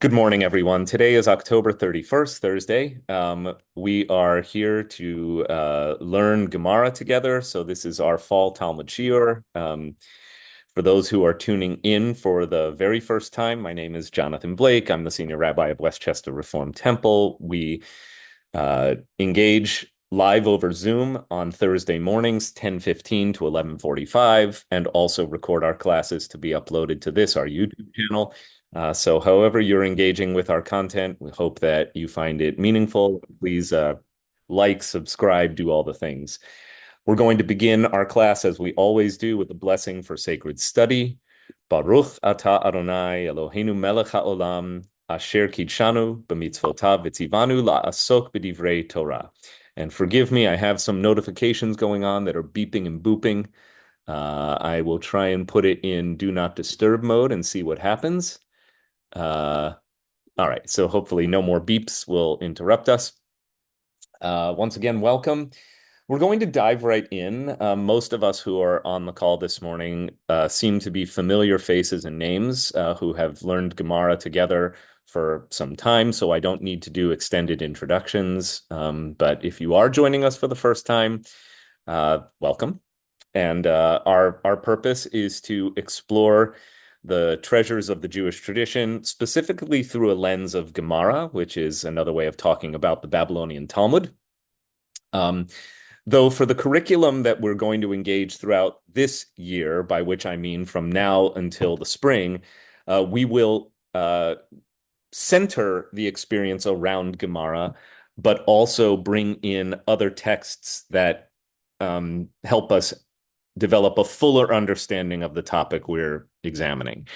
Good morning, everyone. Today is October 31st, Thursday. We are here to learn Gemara together. So this is our fall Talmud shiur. For those who are tuning in for the very first time, my name is Jonathan Blake. I'm the senior rabbi of Westchester Reformed Temple. We engage live over Zoom on Thursday mornings, 10:15 to 11:45, and also record our classes to be uploaded to our YouTube channel. So however you're engaging with our content, we hope that you find it meaningful. Please like, subscribe, do all the things. We're going to begin our class, as we always do, with a blessing for sacred study. Baruch atah Adonai Eloheinu melech haolam asher kidshanu b'mitzvotav v'tzivanu la'asok b'divrei Torah. And forgive me, I have some notifications going on that are beeping and booping. I will try and put it in do not disturb mode and see what happens. All right, so hopefully no more beeps will interrupt us. Once again, welcome. We're going to dive right in. Most of us who are on the call this morning seem to be familiar faces and names who have learned Gemara together for some time, so I don't need to do extended introductions. But if you are joining us for the first time, welcome. And our purpose is to explore the treasures of the Jewish tradition, specifically through a lens of Gemara, which is another way of talking about the Babylonian Talmud. Though for the curriculum that we're going to engage throughout this year, by which I mean from now until the spring, we will center the experience around Gemara, but also bring in other texts that help us develop a fuller understanding of the topic we're examining.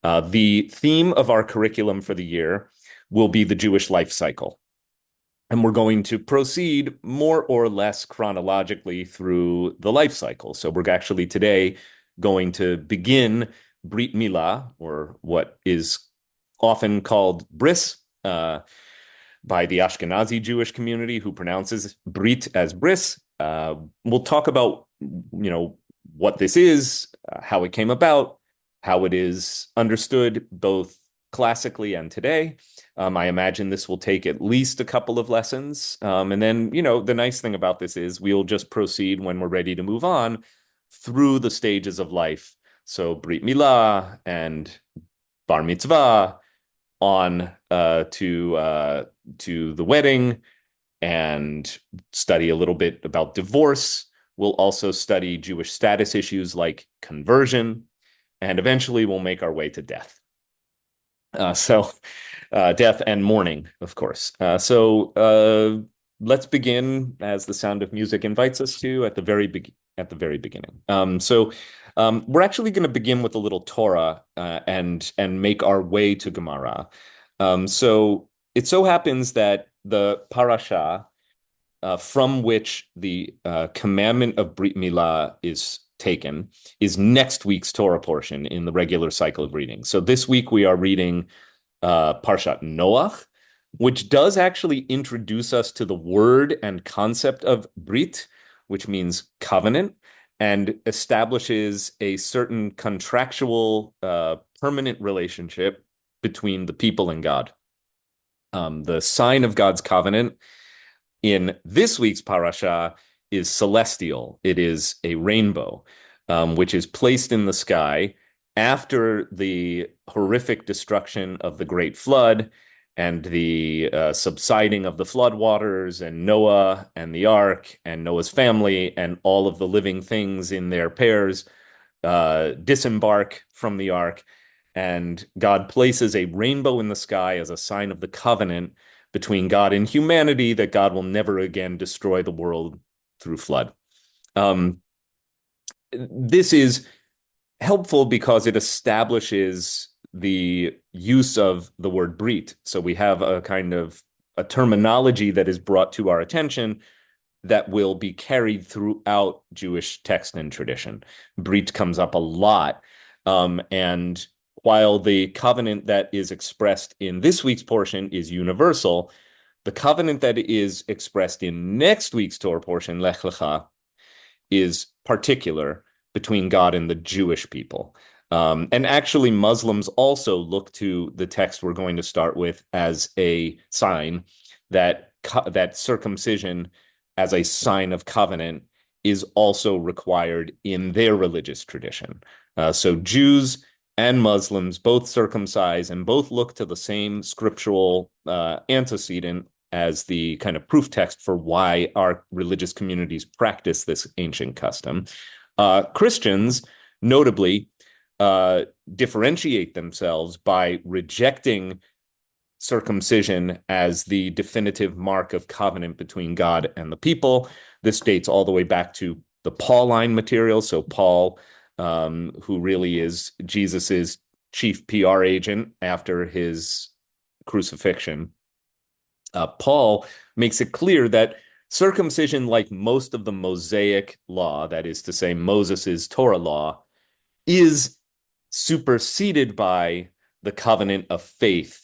The theme of our curriculum for the year will be the Jewish life cycle. And we're going to proceed more or less chronologically through the life cycle. So we're actually today going to begin B'rit Milah, or what is often called bris, by the Ashkenazi Jewish community, who pronounces Brit as bris. We'll talk about, what this is, how it came about, how it is understood both classically and today. I imagine this will take at least a couple of lessons. And then, the nice thing about this is we'll just proceed when we're ready to move on through the stages of life. So Brit Milah and Bar Mitzvah on to the wedding, and study a little bit about divorce. We'll also study Jewish status issues like conversion, and eventually we'll make our way to death. Death and mourning, of course. Let's begin, as the sound of music invites us to, at the very beginning. We're actually going to begin with a little Torah and make our way to Gemara. So it so happens that the parasha from which the commandment of Brit Milah is taken is next week's Torah portion in the regular cycle of reading. So this week we are reading Parshat Noach, which does actually introduce us to the word and concept of Brit, which means covenant, and establishes a certain contractual permanent relationship between the people and God. The sign of God's covenant in this week's parasha is celestial. It is a rainbow, which is placed in the sky after the horrific destruction of the Great Flood and the subsiding of the flood waters, and Noah and the ark and Noah's family and all of the living things in their pairs disembark from the ark. And God places a rainbow in the sky as a sign of the covenant between God and humanity, that God will never again destroy the world through flood. This is helpful because it establishes the use of the word Brit. So we have a kind of a terminology that is brought to our attention that will be carried throughout Jewish text and tradition. Brit comes up a lot. And while the covenant that is expressed in this week's portion is universal, the covenant that is expressed in next week's Torah portion, Lech Lecha, is particular between God and the Jewish people. And actually, Muslims also look to the text we're going to start with as a sign that circumcision as a sign of covenant is also required in their religious tradition. So Jews and Muslims both circumcise and both look to the same scriptural antecedent as the kind of proof text for why our religious communities practice this ancient custom. Christians, notably, differentiate themselves by rejecting circumcision as the definitive mark of covenant between God and the people. This dates all the way back to the Pauline material. So Paul, who really is Jesus's chief PR agent after his crucifixion, Paul makes it clear that circumcision, like most of the Mosaic law, that is to say, Moses's Torah law, is superseded by the covenant of faith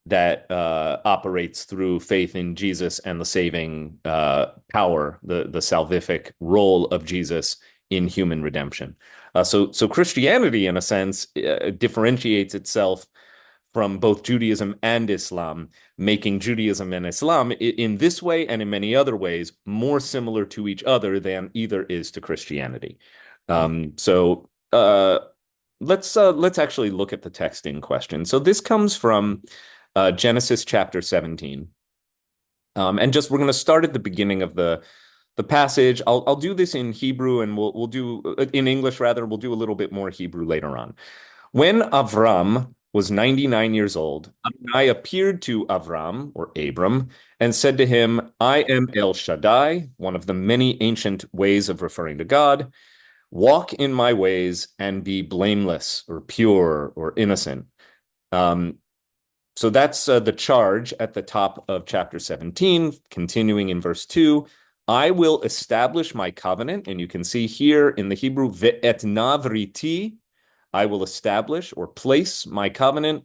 that operates through faith in Jesus and the saving power, the salvific role of Jesus in human redemption. So Christianity, in a sense, differentiates itself from both Judaism and Islam, making Judaism and Islam in this way and in many other ways more similar to each other than either is to Christianity. So let's actually look at the text in question. So this comes from Genesis chapter 17. And just we're going to start at the beginning of the passage. I'll do this in Hebrew and we'll do in English rather. We'll do a little bit more Hebrew later on. When Avram was 99 years old, Adonai appeared to Avram, or Abram, and said to him, I am El Shaddai, one of the many ancient ways of referring to God. Walk in my ways and be blameless or pure or innocent. So that's the charge at the top of chapter 17, continuing in verse 2. I will establish my covenant, and you can see here in the Hebrew, ve'etna vriti, I will establish or place my covenant,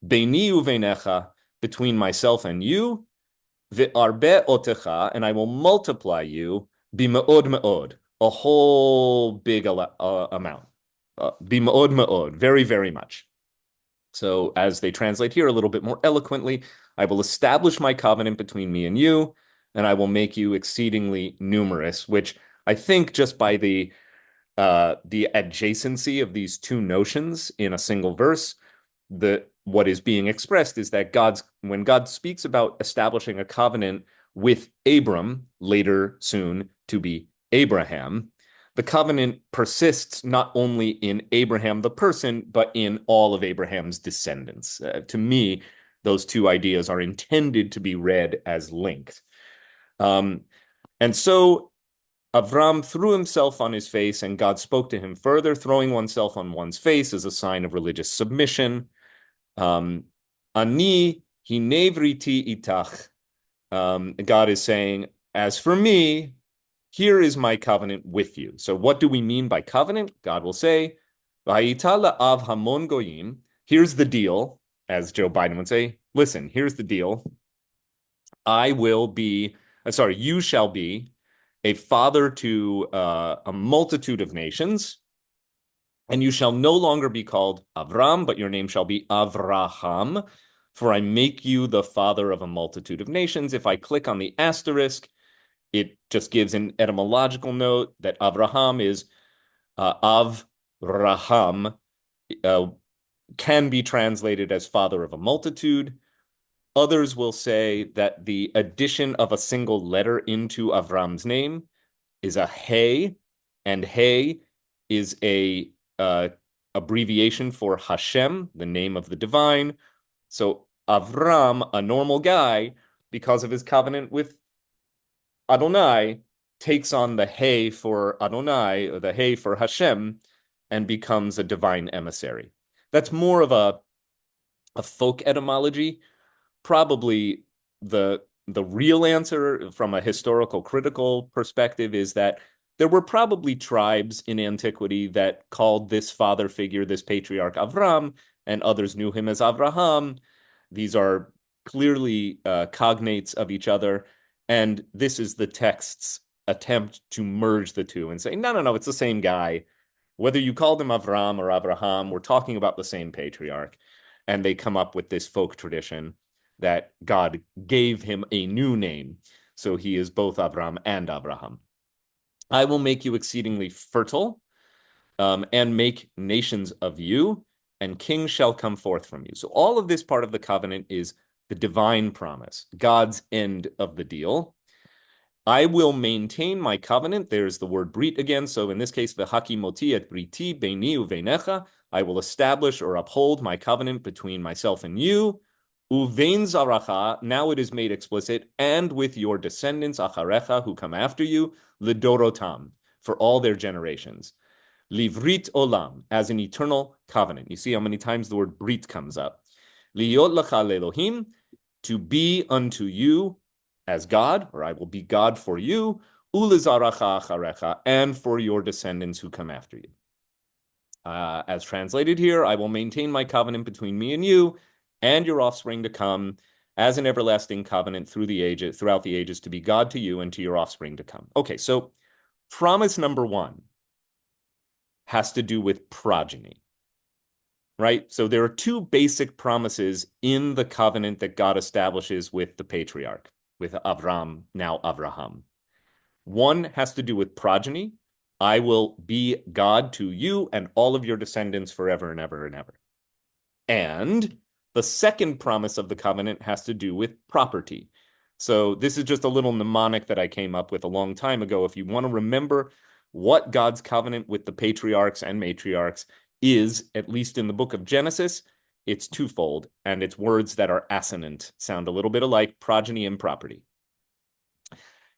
beini uvenecha, between myself and you, ve'arbe otecha, and I will multiply you, b'me'od me'od, a whole big amount, b'me'od me'od, very, very much. So as they translate here a little bit more eloquently, I will establish my covenant between me and you, and I will make you exceedingly numerous, which I think just by the adjacency of these two notions in a single verse, what is being expressed is that when God speaks about establishing a covenant with Abram, later soon to be Abraham, the covenant persists not only in Abraham the person, but in all of Abraham's descendants. To me, those two ideas are intended to be read as linked. And so Avram threw himself on his face, and God spoke to him further. Throwing oneself on one's face is a sign of religious submission. Ani hinevriti itach. God is saying, as for me, here is my covenant with you. So what do we mean by covenant? God will say, V'hayita la'av hamon goyim. Here's the deal, as Joe Biden would say. Listen, here's the deal. You shall be a father to a multitude of nations, and you shall no longer be called Avram, but your name shall be Avraham, for I make you the father of a multitude of nations. If I click on the asterisk, it just gives an etymological note that Avraham is Avraham, can be translated as father of a multitude. Others will say that the addition of a single letter into Avram's name is a hey, and hey is a abbreviation for Hashem, the name of the divine. So Avram, a normal guy, because of his covenant with Adonai, takes on the hey for Adonai, or the hey for Hashem, and becomes a divine emissary. That's more of a folk etymology. Probably the real answer from a historical critical perspective is that there were probably tribes in antiquity that called this father figure, this patriarch, Avram, and others knew him as Avraham. These are clearly cognates of each other, and this is the text's attempt to merge the two and say, no, it's the same guy. Whether you called him Avram or Abraham, we're talking about the same patriarch. And they come up with this folk tradition that God gave him a new name. So he is both Avram and Abraham. I will make you exceedingly fertile, and make nations of you, and kings shall come forth from you. So all of this part of the covenant is the divine promise, God's end of the deal. I will maintain my covenant. There's the word brit again. So in this case, v'haki moti et briti beini uveinecha. I will establish or uphold my covenant between myself and you. Uvein zaracha. Now it is made explicit, and with your descendants acharecha who come after you, lidorotam, for all their generations. Livrit olam, as an eternal covenant. You see how many times the word brit comes up. Liyot lacha lelohim, to be unto you as God, or I will be God for you, ulizaracha acharecha, and for your descendants who come after you. As translated here, I will maintain my covenant between me and you and your offspring to come as an everlasting covenant throughout the ages, to be God to you and to your offspring to come. Okay, so promise number one has to do with progeny, right? So there are two basic promises in the covenant that God establishes with the patriarch, with Avram, now Avraham. One has to do with progeny. I will be God to you and all of your descendants forever and ever and ever. And the second promise of the covenant has to do with property. So this is just a little mnemonic that I came up with a long time ago. If you want to remember what God's covenant with the patriarchs and matriarchs is, at least in the book of Genesis, it's twofold, and it's words that are assonant, sound a little bit alike, progeny and property.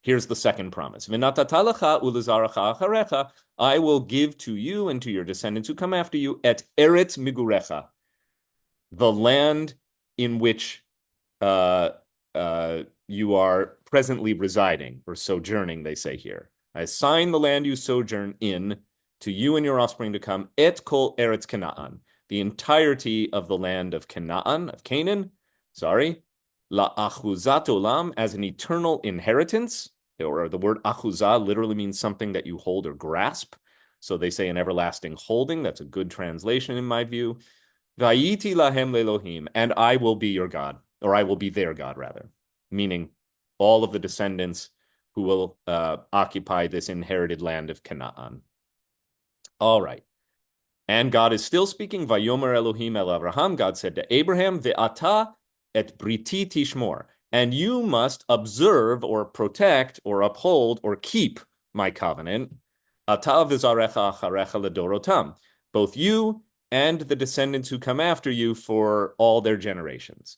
Here's the second promise. I will give to you and to your descendants who come after you et eretz migurecha, the land in which you are presently residing or sojourning, they say here. I assign the land you sojourn in to you and your offspring to come, et kol eretz Canaan, the entirety of the land of Canaan, of Canaan, la achuzat olam, as an eternal inheritance, or the word achuzah literally means something that you hold or grasp. So they say an everlasting holding. That's a good translation in my view. Vayiti lahem lelohim, and I will be your God, or I will be their God, rather, meaning all of the descendants who will occupy this inherited land of Canaan. All right. And God is still speaking. Vayomer Elohim el Avraham. God said to Abraham, Ve'ata et briti tishmor. And you must observe or protect or uphold or keep my covenant. Ata v'zarecha acharecha ledorotam. Both you and the descendants who come after you for all their generations.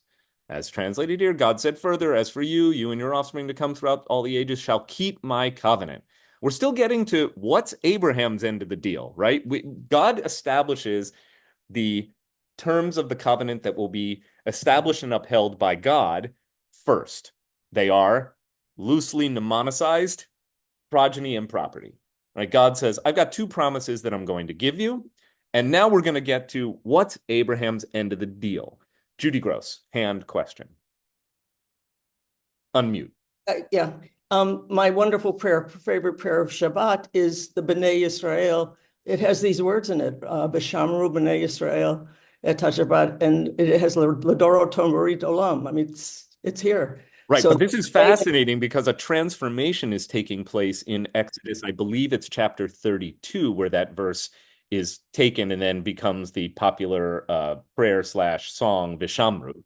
As translated here, God said further, as for you, you and your offspring to come throughout all the ages shall keep my covenant. We're still getting to what's Abraham's end of the deal, right? God establishes the terms of the covenant that will be established and upheld by God first. They are loosely mnemonicized, progeny and property. Right? God says, I've got two promises that I'm going to give you. And now we're going to get to what's Abraham's end of the deal. Judy Gross, hand question. Unmute. Yeah. My wonderful favorite prayer of Shabbat is the B'nai Yisrael. It has these words in it, B'shamru B'nai Yisrael et Shabbat, and it has L'doro Tomarit Olam. I mean, it's here. Right, so, but this is fascinating because a transformation is taking place in Exodus. I believe it's chapter 32 where that verse is taken and then becomes the popular prayer / song Vishamru.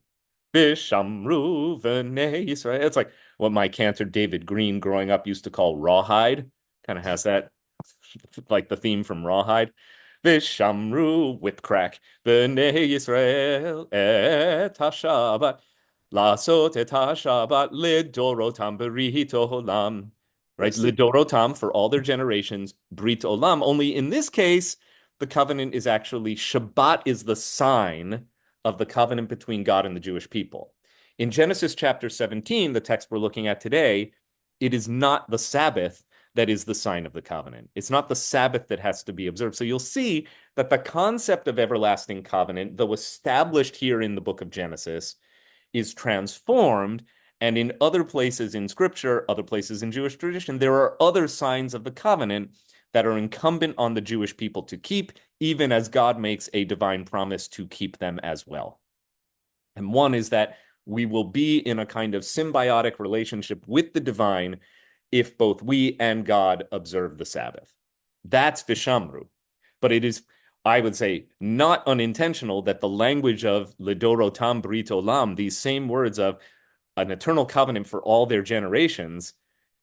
Vishamru V'nei Yisrael. It's like what my cantor David Green growing up used to call Rawhide. Kind of has that, like the theme from Rawhide. Vishamru, whip crack, V'nei Yisrael et HaShabbat. Lasot et HaShabbat lidorotam b'rit olam. Right? Lidorotam, for all their generations, brit olam. Only in this case, the covenant is actually, Shabbat is the sign of the covenant between God and the Jewish people. In Genesis chapter 17, the text we're looking at today, it is not the Sabbath that is the sign of the covenant. It's not the Sabbath that has to be observed. So you'll see that the concept of everlasting covenant, though established here in the book of Genesis, is transformed. And in other places in Scripture, other places in Jewish tradition, there are other signs of the covenant that are incumbent on the Jewish people to keep, even as God makes a divine promise to keep them as well. And one is that we will be in a kind of symbiotic relationship with the divine if both we and God observe the Sabbath. That's Vishamru. But it is, I would say, not unintentional that the language of Lidorotam Brit Olam, these same words of an eternal covenant for all their generations,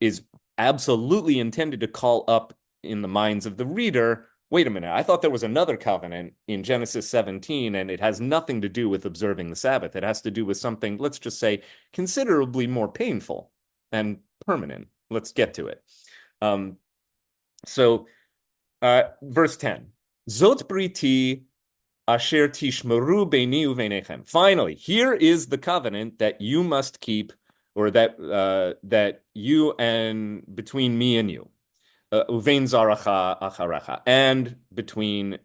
is absolutely intended to call up in the minds of the reader, wait a minute, I thought there was another covenant in Genesis 17, and it has nothing to do with observing the Sabbath. It has to do with something, let's just say, considerably more painful and permanent. Let's get to it. Verse 10, Zot Briti asher tishmeru beini uveinechem. Finally, here is the covenant that you must keep, or that you and between me and you, uvein zaracha acharecha, and between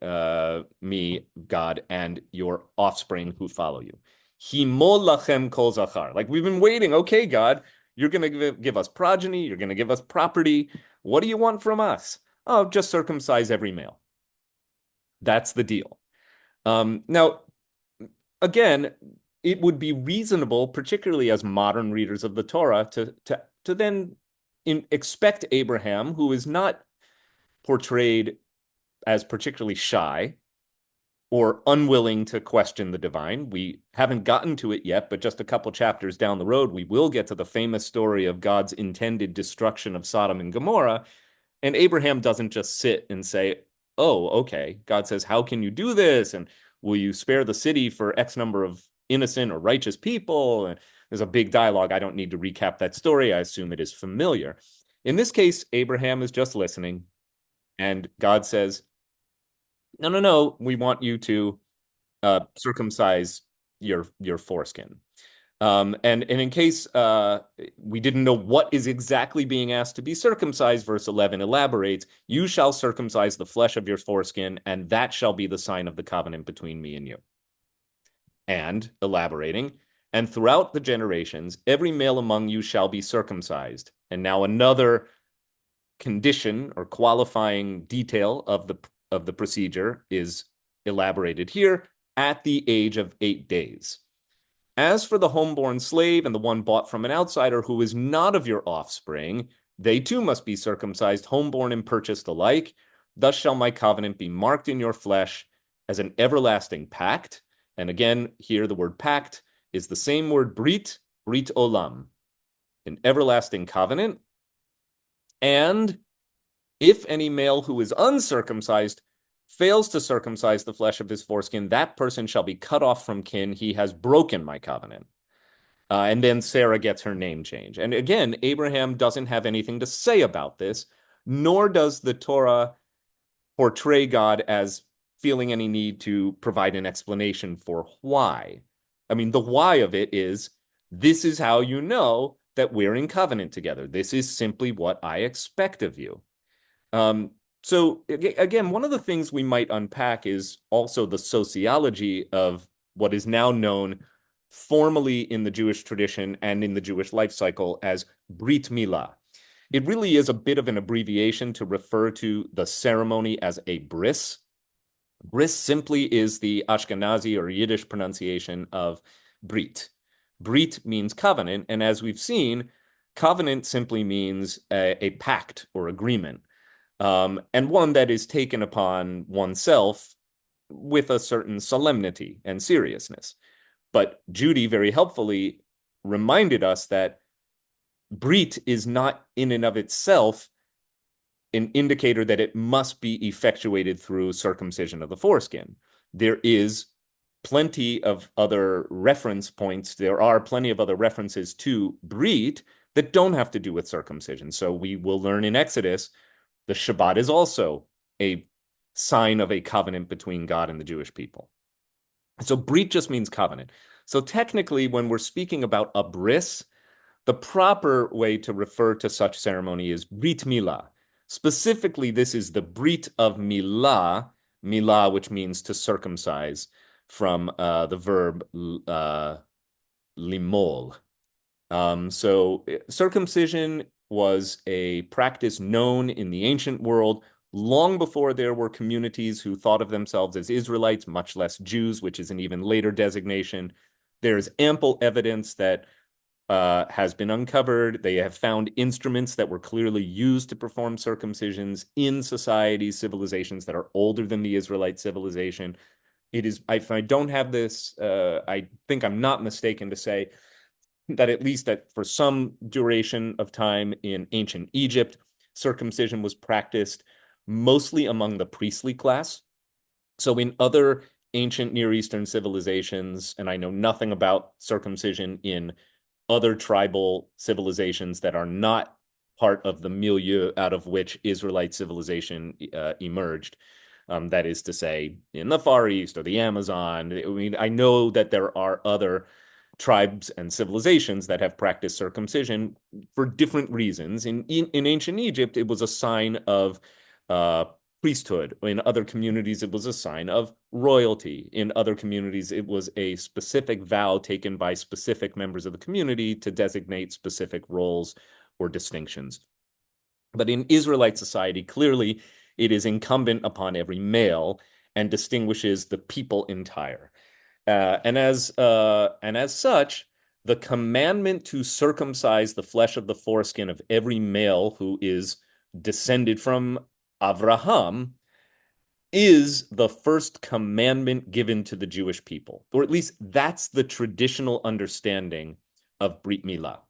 me, God, and your offspring who follow you. Himol lachem kol zachar. Like we've been waiting. Okay, God, you're going to give us progeny. You're going to give us property. What do you want from us? Oh, just circumcise every male. That's the deal. Now, again, it would be reasonable, particularly as modern readers of the Torah, to then expect Abraham, who is not portrayed as particularly shy or unwilling to question the divine. We haven't gotten to it yet, but just a couple chapters down the road, we will get to the famous story of God's intended destruction of Sodom and Gomorrah. And Abraham doesn't just sit and say, oh, okay. God says, how can you do this? And will you spare the city for X number of innocent or righteous people? And there's a big dialogue. I don't need to recap that story. I assume it is familiar. In this case, Abraham is just listening. And God says, no, we want you to circumcise your foreskin. And in case we didn't know what is exactly being asked to be circumcised, verse 11 elaborates, you shall circumcise the flesh of your foreskin, and that shall be the sign of the covenant between me and you. And elaborating, and throughout the generations, every male among you shall be circumcised. And now another condition or qualifying detail of the procedure is elaborated here, at the age of 8 days. As for the homeborn slave and the one bought from an outsider who is not of your offspring, they too must be circumcised, homeborn and purchased alike. Thus shall my covenant be marked in your flesh as an everlasting pact. And again, here the word pact is the same word brit olam, an everlasting covenant. And if any male who is uncircumcised fails to circumcise the flesh of his foreskin, that person shall be cut off from kin. He has broken my covenant. And then Sarah gets her name change. And again, Abraham doesn't have anything to say about this, nor does the Torah portray God as feeling any need to provide an explanation for why. I mean, the why of it is, this is how you know that we're in covenant together. This is simply what I expect of you. So again, one of the things we might unpack is also the sociology of what is now known formally in the Jewish tradition and in the Jewish life cycle as B'rit Milah. It really is a bit of an abbreviation to refer to the ceremony as a bris. Bris simply is the Ashkenazi or Yiddish pronunciation of Brit. Brit means covenant, and as we've seen, covenant simply means a pact or agreement. And one that is taken upon oneself with a certain solemnity and seriousness. But Judy very helpfully reminded us that Brit is not in and of itself an indicator that it must be effectuated through circumcision of the foreskin. There is plenty of other reference points. There are plenty of other references to Brit that don't have to do with circumcision. So we will learn in Exodus, the Shabbat is also a sign of a covenant between God and the Jewish people. So Brit just means covenant. So technically, when we're speaking about a bris, the proper way to refer to such ceremony is B'rit Milah. Specifically, this is the Brit of Milah, Milah, which means to circumcise, from the verb limol. So circumcision was a practice known in the ancient world long before there were communities who thought of themselves as Israelites, much less Jews, which is an even later designation. There's ample evidence that has been uncovered. They have found instruments that were clearly used to perform circumcisions in societies, civilizations that are older than the Israelite civilization. It is, if I don't have this, I think I'm not mistaken to say that at least that for some duration of time in ancient Egypt, circumcision was practiced mostly among the priestly class. So in other ancient Near Eastern civilizations, and I know nothing about circumcision in other tribal civilizations that are not part of the milieu out of which Israelite civilization emerged. That is to say, in the Far East or the Amazon. I mean, I know that there are other tribes and civilizations that have practiced circumcision for different reasons. In ancient Egypt, it was a sign of priesthood. In other communities, it was a sign of royalty. In other communities, it was a specific vow taken by specific members of the community to designate specific roles or distinctions. But in Israelite society, clearly, it is incumbent upon every male and distinguishes the people entire. And as such, the commandment to circumcise the flesh of the foreskin of every male who is descended from Avraham is the first commandment given to the Jewish people, or at least that's the traditional understanding of Brit Milah.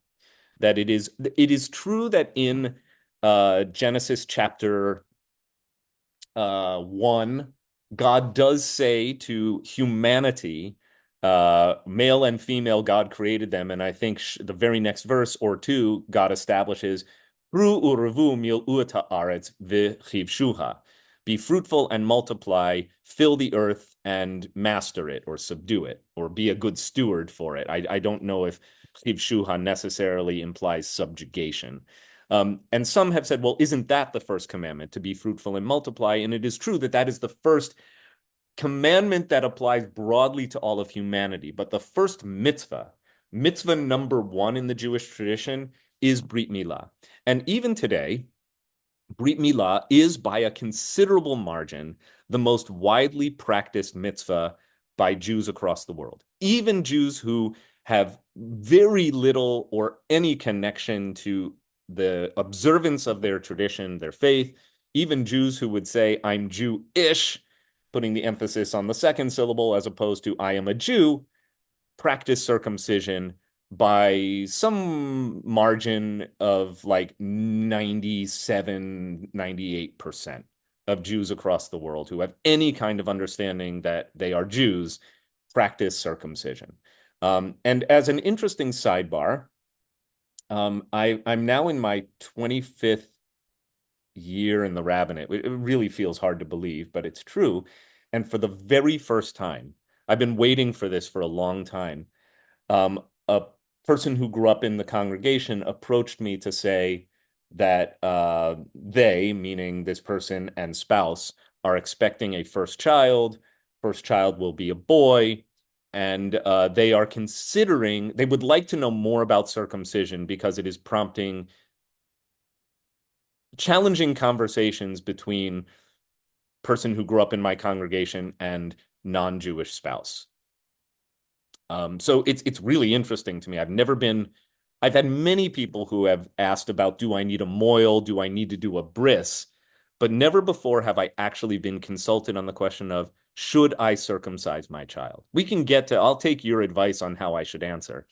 That it is true that in Genesis chapter 1, God does say to humanity, male and female, God created them. And I think the very next verse or two, God establishes, be fruitful and multiply, fill the earth and master it or subdue it or be a good steward for it. I don't know if chivshuha necessarily implies subjugation. And some have said, well, isn't that the first commandment, to be fruitful and multiply? And it is true that that is the first commandment that applies broadly to all of humanity. But the first mitzvah number one in the Jewish tradition, is Brit Milah. And even today, Brit Milah is by a considerable margin the most widely practiced mitzvah by Jews across the world. Even Jews who have very little or any connection to the observance of their tradition, their faith, even Jews who would say, I'm Jew-ish, putting the emphasis on the second syllable as opposed to I am a Jew, practice circumcision by some margin of like 97, 98% of Jews across the world who have any kind of understanding that they are Jews practice circumcision. And as an interesting sidebar, I'm now in my 25th year in the rabbinate. It really feels hard to believe, but it's true. And for the very first time, I've been waiting for this for a long time. A person who grew up in the congregation approached me to say that they, meaning this person and spouse, are expecting a first child. First child will be a boy. And they are considering, they would like to know more about circumcision because it is prompting challenging conversations between person who grew up in my congregation and non-Jewish spouse. So it's really interesting to me. I've had many people who have asked about, do I need a moil? Do I need to do a bris? But never before have I actually been consulted on the question of, should I circumcise my child? I'll take your advice on how I should answer.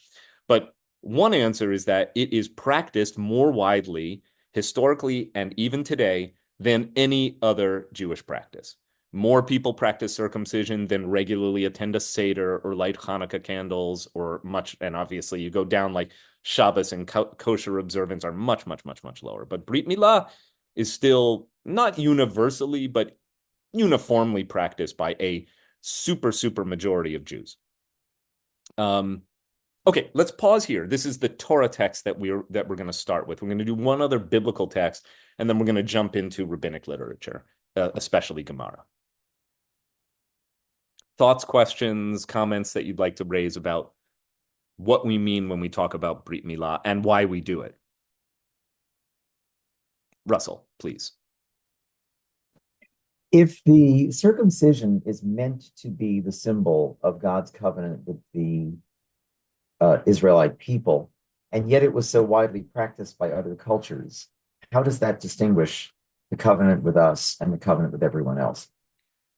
But one answer is that it is practiced more widely, historically and even today, than any other Jewish practice. More people practice circumcision than regularly attend a Seder or light Hanukkah candles and obviously you go down like Shabbos and kosher observance are much, much, much, much lower. But Brit Milah is still not universally, but uniformly practiced by a super, super majority of Jews. Okay, let's pause here. This is the Torah text that we're going to start with. We're going to do one other biblical text, and then we're going to jump into rabbinic literature, especially Gemara. Thoughts, questions, comments that you'd like to raise about what we mean when we talk about Brit Milah and why we do it? Russell, please. If the circumcision is meant to be the symbol of God's covenant with the Israelite people, and yet it was so widely practiced by other cultures, how does that distinguish the covenant with us and the covenant with everyone else?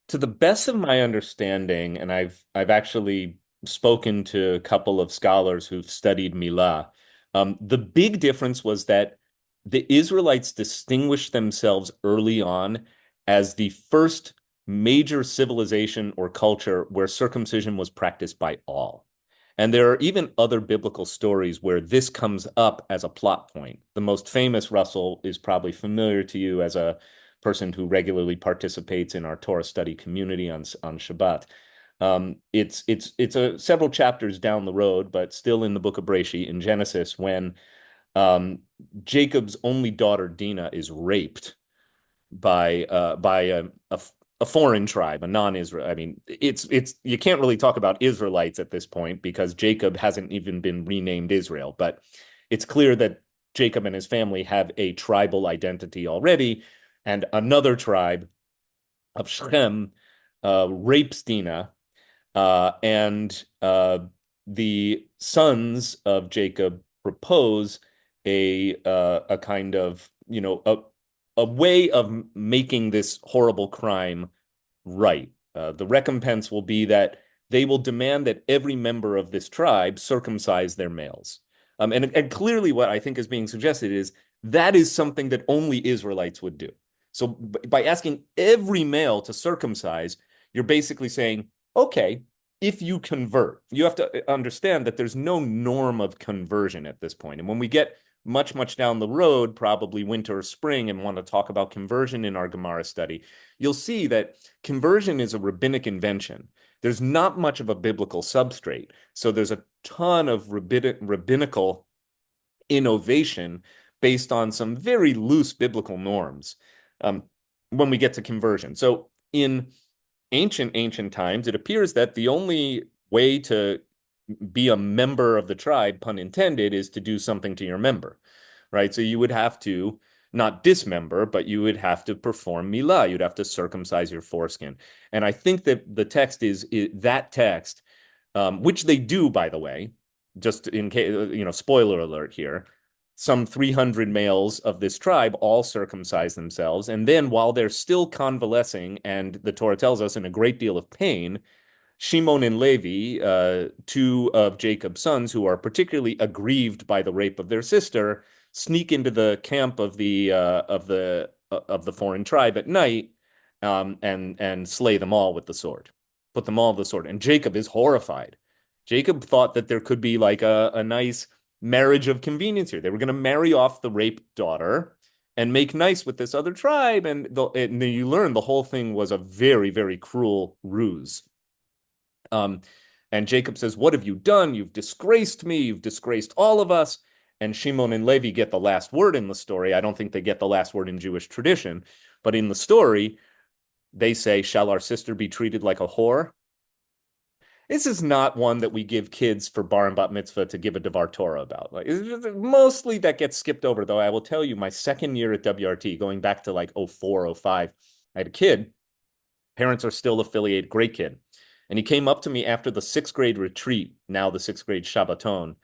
To the best of my understanding, and I've actually spoken to a couple of scholars who've studied Milah, the big difference was that the Israelites distinguished themselves early on as the first major civilization or culture where circumcision was practiced by all. And there are even other biblical stories where this comes up as a plot point. The most famous, Russell, is probably familiar to you as a person who regularly participates in our Torah study community on Shabbat. It's several chapters down the road, but still in the book of Breshit in Genesis, when um, Jacob's only daughter Dinah is raped by a foreign tribe, a non-Israel. I mean, it's you can't really talk about Israelites at this point because Jacob hasn't even been renamed Israel, but it's clear that Jacob and his family have a tribal identity already, and another tribe of Shechem rapes Dinah, and the sons of Jacob propose a kind of a way of making this horrible crime right. The recompense will be that they will demand that every member of this tribe circumcise their males. And clearly, what I think is being suggested is that is something that only Israelites would do. So by asking every male to circumcise, you're basically saying, okay, if you convert, you have to understand that there's no norm of conversion at this point. And when we get much down the road, probably winter or spring, and want to talk about conversion in our Gemara study, you'll see that conversion is a rabbinic invention. There's not much of a biblical substrate. So there's a ton of rabbinical innovation based on some very loose biblical norms um, when we get to conversion. So in ancient times, it appears that the only way to be a member of the tribe, pun intended, is to do something to your member, right? So you would have to not dismember, but you would have to perform milah. You'd have to circumcise your foreskin. And I think that the text is that text, which they do, by the way, just in case, spoiler alert here. Some 300 males of this tribe all circumcise themselves. And then while they're still convalescing, and the Torah tells us in a great deal of pain, Shimon and Levi, two of Jacob's sons who are particularly aggrieved by the rape of their sister, sneak into the camp of the foreign tribe at night, and slay them all with the sword, put them all with the sword. And Jacob is horrified. Jacob thought that there could be like a nice marriage of convenience here. They were going to marry off the raped daughter and make nice with this other tribe, and you learn the whole thing was a very cruel ruse. Um, and Jacob says, "What have you done? You've disgraced me. You've disgraced all of us." And Shimon and Levi get the last word in the story. I don't think they get the last word in Jewish tradition, but in the story, they say, "Shall our sister be treated like a whore?" This is not one that we give kids for bar and bat mitzvah to give a Devar Torah about. Like, mostly that gets skipped over, though. I will tell you, my second year at WRT, going back to like 04, 05, I had a kid. Parents are still affiliated, great kid. And he came up to me after the sixth grade retreat, now the sixth grade Shabbaton.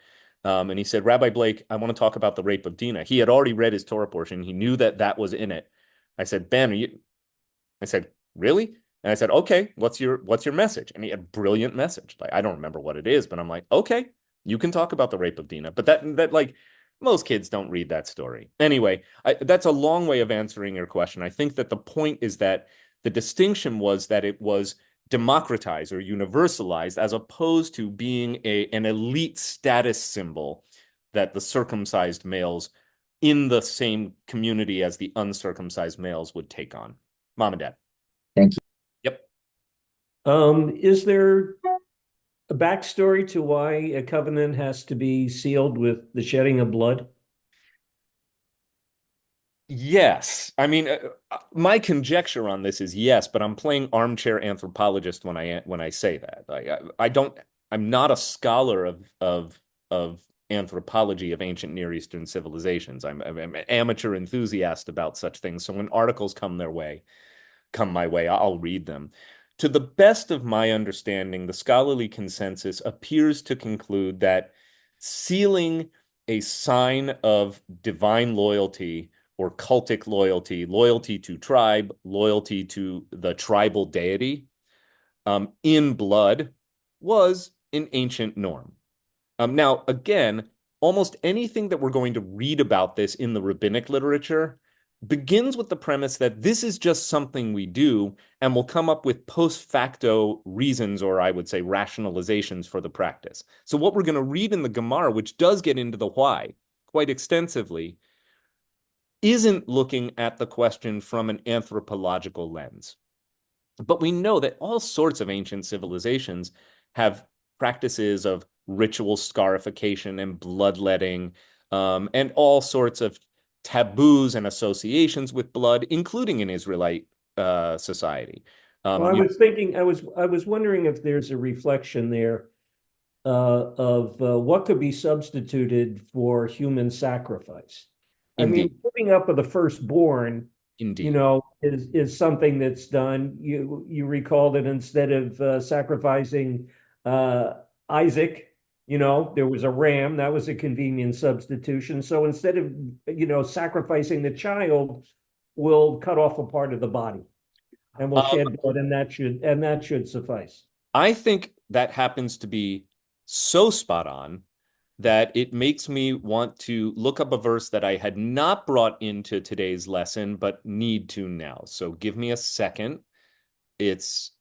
And he said, "Rabbi Blake, I want to talk about the rape of Dinah." He had already read his Torah portion. He knew that that was in it. I said, "Ben, I said, "Really?" And I said, "Okay, what's your message?" And he had a brilliant message. Like, I don't remember what it is, but I'm like, "Okay, you can talk about the rape of Dinah." But that like most kids don't read that story. Anyway, that's a long way of answering your question. I think that the point is that the distinction was that it was democratized or universalized as opposed to being an elite status symbol that the circumcised males in the same community as the uncircumcised males would take on. Mom and dad. Thank you. Yep. Is there a backstory to why a covenant has to be sealed with the shedding of blood? Yes. I mean, my conjecture on this is yes, but I'm playing armchair anthropologist when I say that. Like, I don't. I'm not a scholar of anthropology of ancient Near Eastern civilizations. I'm an amateur enthusiast about such things. So when articles come their way, come my way, I'll read them. To the best of my understanding, the scholarly consensus appears to conclude that sealing a sign of divine loyalty or cultic loyalty, loyalty to tribe, loyalty to the tribal deity, in blood was an ancient norm. Now, again, almost anything that we're going to read about this in the rabbinic literature begins with the premise that this is just something we do, and we'll come up with post facto reasons, or I would say rationalizations for the practice. So what we're going to read in the Gemara, which does get into the why quite extensively, isn't looking at the question from an anthropological lens. But we know that all sorts of ancient civilizations have practices of ritual scarification and bloodletting, and all sorts of taboos and associations with blood, including in Israelite society. Well, I was thinking, I was wondering if there's a reflection there of what could be substituted for human sacrifice. I mean, giving up of the firstborn, Indeed. Is something that's done. You recall that instead of sacrificing Isaac, there was a ram. That was a convenient substitution. So instead of sacrificing the child, we'll cut off a part of the body, and we'll shed blood, and that should suffice. I think that happens to be so spot on that it makes me want to look up a verse that I had not brought into today's lesson, but need to now. So give me a second. It's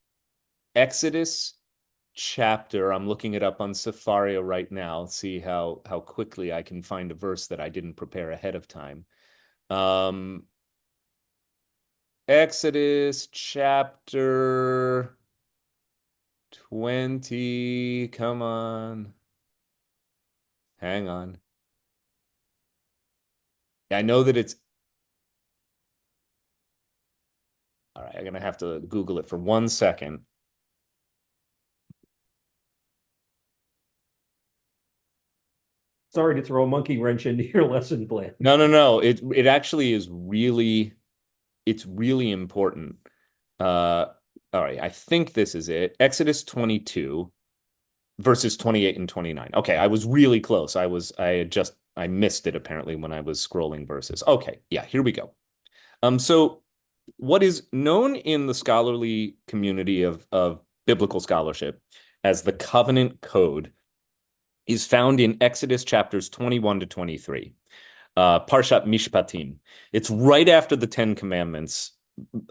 Exodus chapter. I'm looking it up on Safario right now. See how quickly I can find a verse that I didn't prepare ahead of time. Exodus chapter 20. Come on. Hang on. I know that it's... All right, I'm going to have to Google it for 1 second. Sorry to throw a monkey wrench into your lesson plan. No. It actually is really... It's really important. All right, I think this is it. Exodus 22. Verses 28 and 29. Okay, I was really close. I missed it apparently when I was scrolling verses. Okay, yeah, here we go. So what is known in the scholarly community of biblical scholarship as the covenant code is found in Exodus chapters 21 to 23. Parshat Mishpatim. It's right after the 10 Commandments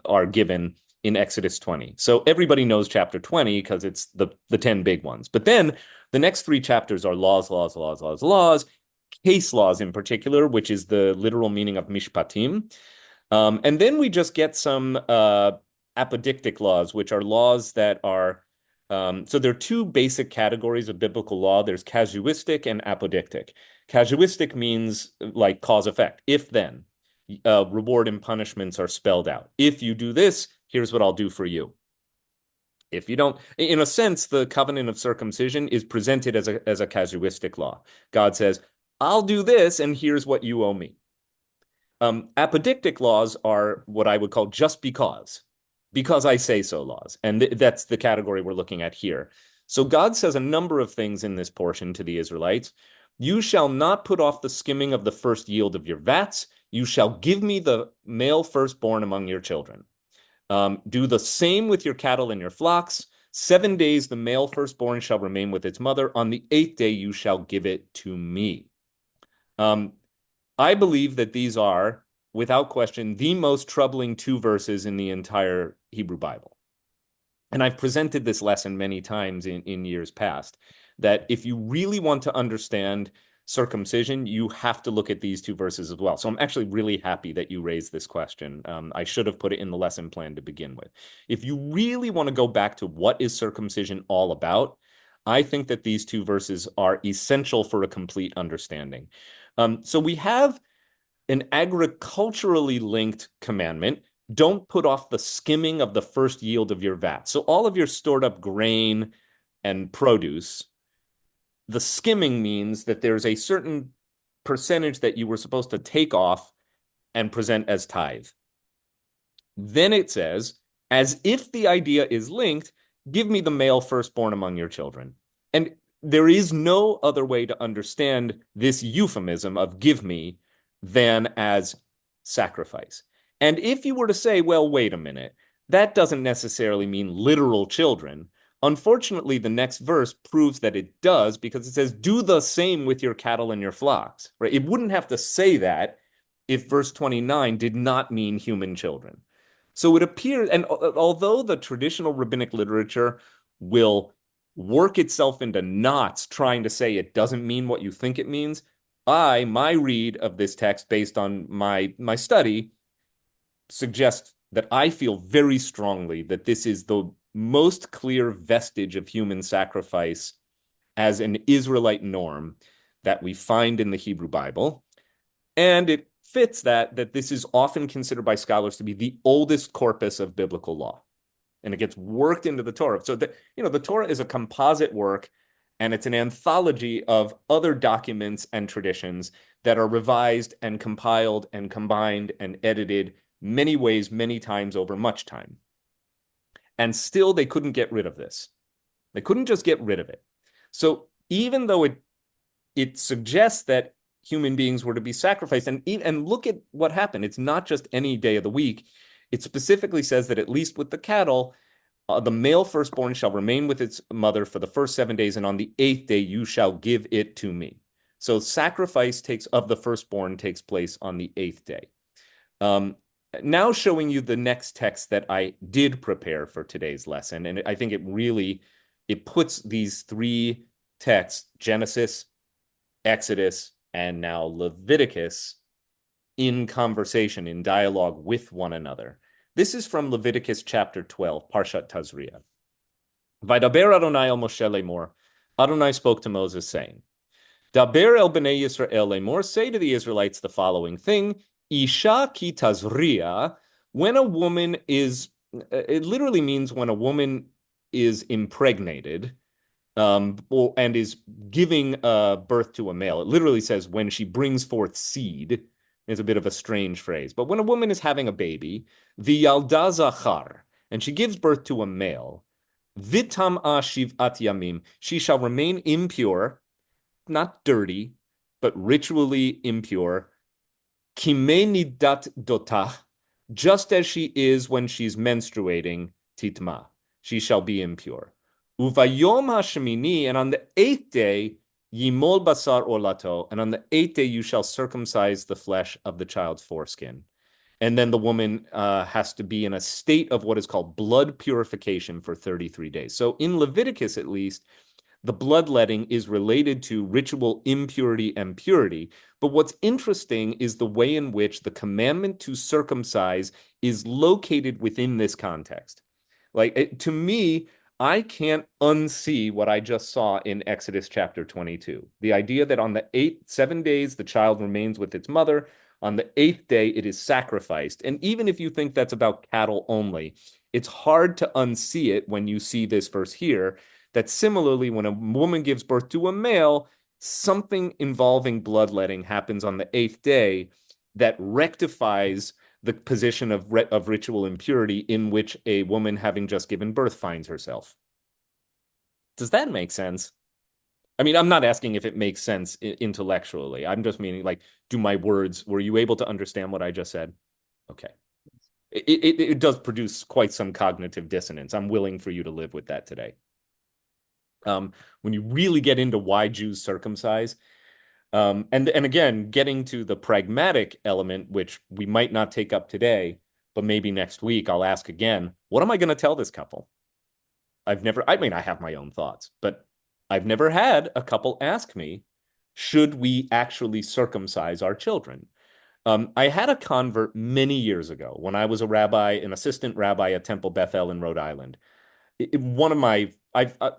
are given in Exodus 20. So everybody knows chapter 20 because it's the 10 big ones. But then the next 3 chapters are laws, case laws in particular, which is the literal meaning of mishpatim. And then we just get some apodictic laws, which are laws that are, so there are 2 basic categories of biblical law. There's casuistic and apodictic. Casuistic means like cause effect, if then. Reward and punishments are spelled out. If you do this, here's what I'll do for you. If you don't, in a sense, the covenant of circumcision is presented as a casuistic law. God says, I'll do this, and here's what you owe me. Apodictic laws are what I would call just because I say so laws. And that's the category we're looking at here. So God says a number of things in this portion to the Israelites. You shall not put off the skimming of the first yield of your vats. You shall give me the male firstborn among your children. Do the same with your cattle and your flocks. 7 days the male firstborn shall remain with its mother. On the 8th day you shall give it to me. I believe that these are, without question, the most troubling 2 verses in the entire Hebrew Bible. And I've presented this lesson many times in years past, that if you really want to understand circumcision, you have to look at these 2 verses as well. So I'm actually really happy that you raised this question. I should have put it in the lesson plan to begin with. If you really want to go back to what is circumcision all about, I think that these 2 verses are essential for a complete understanding. So we have an agriculturally linked commandment. Don't put off the skimming of the first yield of your vat. So all of your stored up grain and produce, the skimming means that there's a certain percentage that you were supposed to take off and present as tithe. Then it says as if the idea is linked, give me the male firstborn among your children. And there is no other way to understand this euphemism of give me than as sacrifice. And if you were to say, well, wait a minute, that doesn't necessarily mean literal children. Unfortunately, the next verse proves that it does, because it says, do the same with your cattle and your flocks, right? It wouldn't have to say that if verse 29 did not mean human children. So it appears, and although the traditional rabbinic literature will work itself into knots trying to say it doesn't mean what you think it means, my read of this text based on my study suggests that I feel very strongly that this is the most clear vestige of human sacrifice as an Israelite norm that we find in the Hebrew Bible. And it fits that this is often considered by scholars to be the oldest corpus of biblical law. And it gets worked into the Torah. So the Torah is a composite work, and it's an anthology of other documents and traditions that are revised and compiled and combined and edited many ways, many times over much time. And still they couldn't get rid of this. They couldn't just get rid of it. So even though it suggests that human beings were to be sacrificed, and look at what happened. It's not just any day of the week. It specifically says that at least with the cattle, the male firstborn shall remain with its mother for the first 7 days, and on the 8th day you shall give it to me. So sacrifice of the firstborn takes place on the 8th day. Now showing you the next text that I did prepare for today's lesson, and I think it puts these three texts, Genesis, Exodus, and now Leviticus, in conversation, in dialogue with one another. This is from Leviticus chapter 12, Parshat Tazria. Vaydaber Adonai el Moshe lemor. Adonai spoke to Moses, saying, Daber el bnei Yisrael lemor, say to the Israelites the following thing, Isha ki tazria, when a woman is, it literally means when a woman is impregnated, and is giving birth to a male. It literally says when she brings forth seed. It's a bit of a strange phrase. But when a woman is having a baby, v'yalda zachar, and she gives birth to a male, v'tam'a shiv'at yamim, she shall remain impure, not dirty, but ritually impure, kimei nidat dotah, just as she is when she's menstruating, titma, she shall be impure. Uvayom hashemini, and on the 8th day, yimol basar olato, and on the 8th day you shall circumcise the flesh of the child's foreskin. And then the woman has to be in a state of what is called blood purification for 33 days. So in Leviticus, at least, the bloodletting is related to ritual impurity and purity. But what's interesting is the way in which the commandment to circumcise is located within this context. To me, I can't unsee what I just saw in Exodus chapter 22. The idea that on the 7 days, the child remains with its mother. On the 8th day, it is sacrificed. And even if you think that's about cattle only, it's hard to unsee it when you see this verse here, that similarly, when a woman gives birth to a male, something involving bloodletting happens on the 8th day that rectifies the position of ritual impurity in which a woman having just given birth finds herself. Does that make sense? I mean, I'm not asking if it makes sense intellectually. I'm just meaning, were you able to understand what I just said? Okay. It does produce quite some cognitive dissonance. I'm willing for you to live with that today. When you really get into why Jews circumcise, and again, getting to the pragmatic element, which we might not take up today, but maybe next week I'll ask again, what am I going to tell this couple? I have my own thoughts, but I've never had a couple ask me, should we actually circumcise our children? I had a convert many years ago when I was an assistant rabbi at Temple Bethel in Rhode Island.